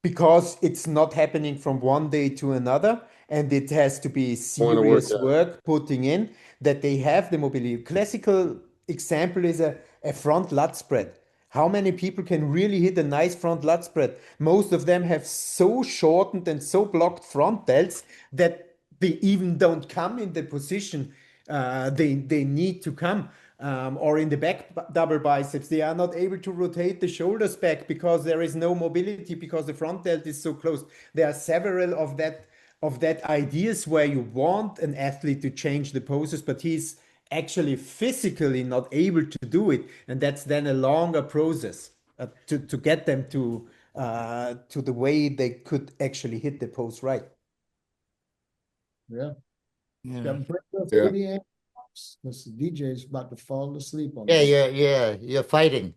because it's not happening from one day to another, and it has to be Want to work serious out. work putting in that they have the mobility. Classical example is a front lat spread. How many people can really hit a nice front lat spread? Most of them have so shortened and so blocked front delts that they even don't come in the position they need to come. Or in the back double biceps, they are not able to rotate the shoulders back because there is no mobility because the front delt is so close. There are several of that ideas where you want an athlete to change the poses, but he's actually physically not able to do it, and that's then a longer process to get them to the way they could actually hit the pose right. Yeah. Yeah. Got break up Yeah. 80 amp hours, because the DJ's about to fall asleep on Yeah, us. yeah. You're fighting.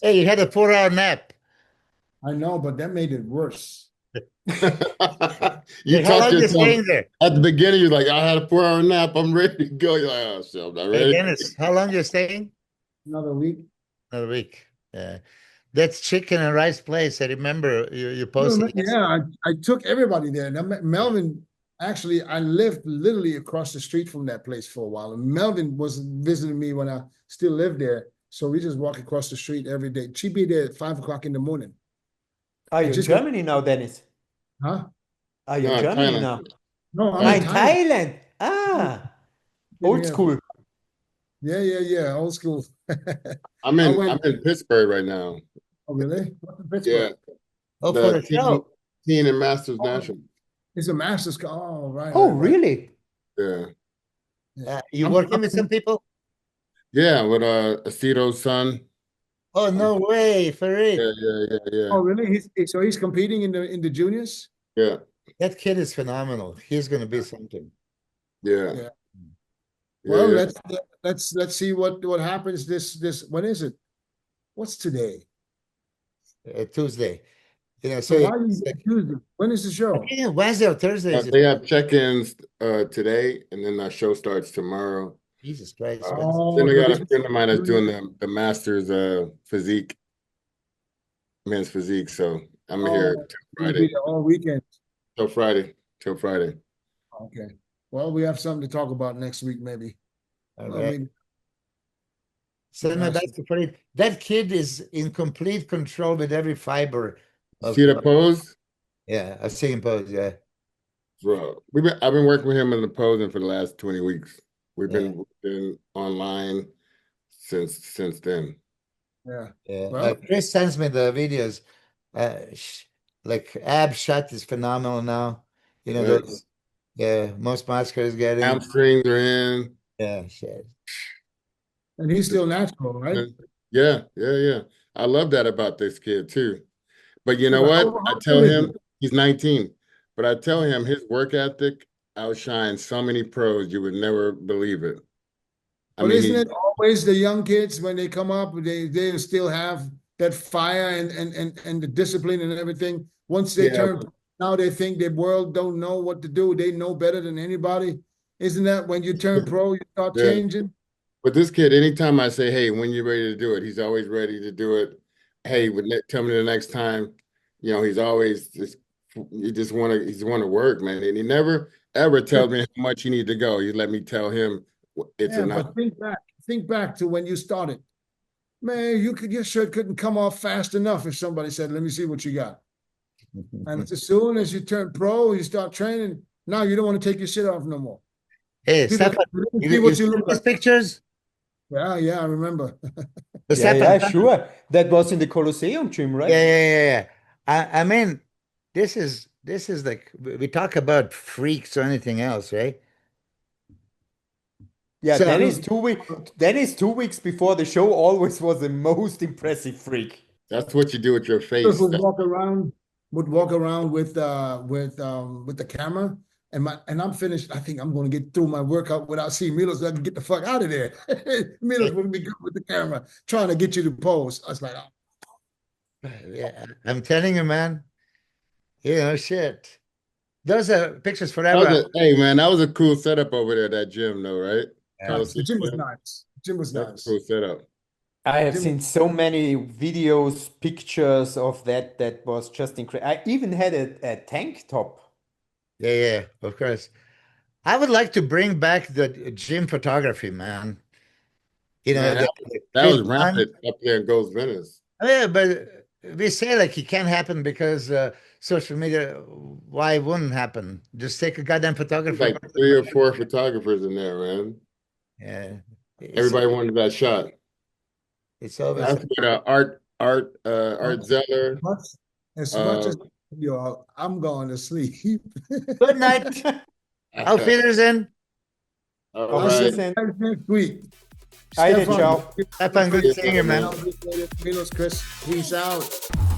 Hey, you had a 4 hour nap. I know, but that made it worse. You Hey, how talked long you yourself staying there? at the beginning. You're like, "I had a 4 hour nap. I'm ready to go." You're like, "Oh shit, I'm not Hey, ready." Dennis, how long you staying? Another week. Another week. Yeah. That's chicken and rice place. I remember you posted. Yeah, I took everybody there. Now, Melvin, actually, I lived literally across the street from that place for a while. And Melvin was visiting me when I still lived there. So we just walk across the street every day. She'd be there at 5 o'clock in the morning. Are you And in just go, Germany now, Dennis? huh? Are you in No, Germany Thailand. now? No, I'm Ah, in in Thailand. Thailand. Thailand. Ah, old Yeah, school. yeah. Old school. I'm I in went, I'm in Pittsburgh right now. oh, really? What's in Yeah, Pittsburgh? Oh, for the the show. teen and masters Oh, national. it's a master's. Oh, Oh, right. really? Yeah, Yeah. You I'm, working with some people? yeah, with Aceto's son. Oh, Um, no way, for yeah, real. oh, really? So he's competing in the juniors? yeah, That kid is phenomenal. He's going to be something. yeah, Yeah. yeah, Well, yeah. let's see what happens this when is it? What's today? Tuesday. So So why is it Tuesday? When is the I show? think Wednesday or Thursday is it? They have check-ins today, and then our show starts tomorrow. Jesus Christ, Wednesday. Then Oh, I so got this a is friend of mine that's doing the masters physique, men's physique. So I'm here oh, till gonna be Friday. there all weekend. Till Friday. Till Friday. Okay. Well, we have something to talk about next week, maybe. All Well, right. maybe. Send my best to put it. That kid is in complete control with every fiber of, See the pose? yeah, I've seen him pose, yeah. Bro, I've been working with him in the posing for the last 20 weeks. We've Yeah. been online since then. Yeah. Yeah. Well, Chris sends me the videos. Like ab shot is phenomenal now. Those, yeah, most maskers getting. Hamstrings are in. Yeah, shit. and he's still natural, right? Yeah. I love that about this kid too. But you Yeah, know but what? I how tell old is him he? he's 19, but I tell him his work ethic outshines so many pros you would never believe it. I But mean, isn't it always the young kids when they come up, they still have that fire and the discipline and everything. Once they yeah, turn, now they think the world don't know what to do. They know better than anybody. Isn't that when you turn pro, you start yeah. changing? But this kid, anytime I say, "Hey, when you're ready to do it," he's always ready to do it. Hey, tell me the next time. He's always he's want to work, man, and he never ever tells me how much he need to go. You let me tell him it's Yeah, enough. but think back to when you started. Man, your shirt couldn't come off fast enough if somebody said, "Let me see what you got." And as soon as you turn pro, you start training. Now you don't want to take your shit off no more. Hey, People Stefan, can see you what see you look these like. pictures? Yeah, I remember. The Yeah, Stefan, sure. That was in the Colosseum gym, right? yeah. I mean, this is like we talk about freaks or anything else, right? Yeah, So Dennis 2 weeks. Dennis 2 weeks before the show always was the most impressive freak. That's what you do with your Milos face. would walk around with the camera, and I'm finished. I think I'm going to get through my workout without seeing Milos, so I can get the fuck out of there. Milos wouldn't be good with the camera, trying to get you to pose. I was like, oh. yeah, I'm telling you, man. You know, shit. Those are pictures That was forever. hey man, that was a cool setup over there, that gym though, right? Yeah. The gym was nice. The gym was That's a nice. cool setup. I have Jim- seen so many videos, pictures of that. That was just incredible. I even had a tank top. Yeah, of course. I would like to bring back the gym photography, man. You know, Man, the that was Chris rampant up there in Ghost Venice. Yeah, but we say like it can't happen because social media. Why wouldn't happen? Just take a goddamn There's photographer. like 3 or 4 photographers in there, man. Yeah, Everybody wanted that shot. it's always That's what Art Zeller. As much as y'all, I'm going to sleep. good night. Auf Wiedersehen. All I'll see right. you guys next week. Heide, Stefan, ciao. Stefan, good seeing you, man. Milos, Chris, peace out.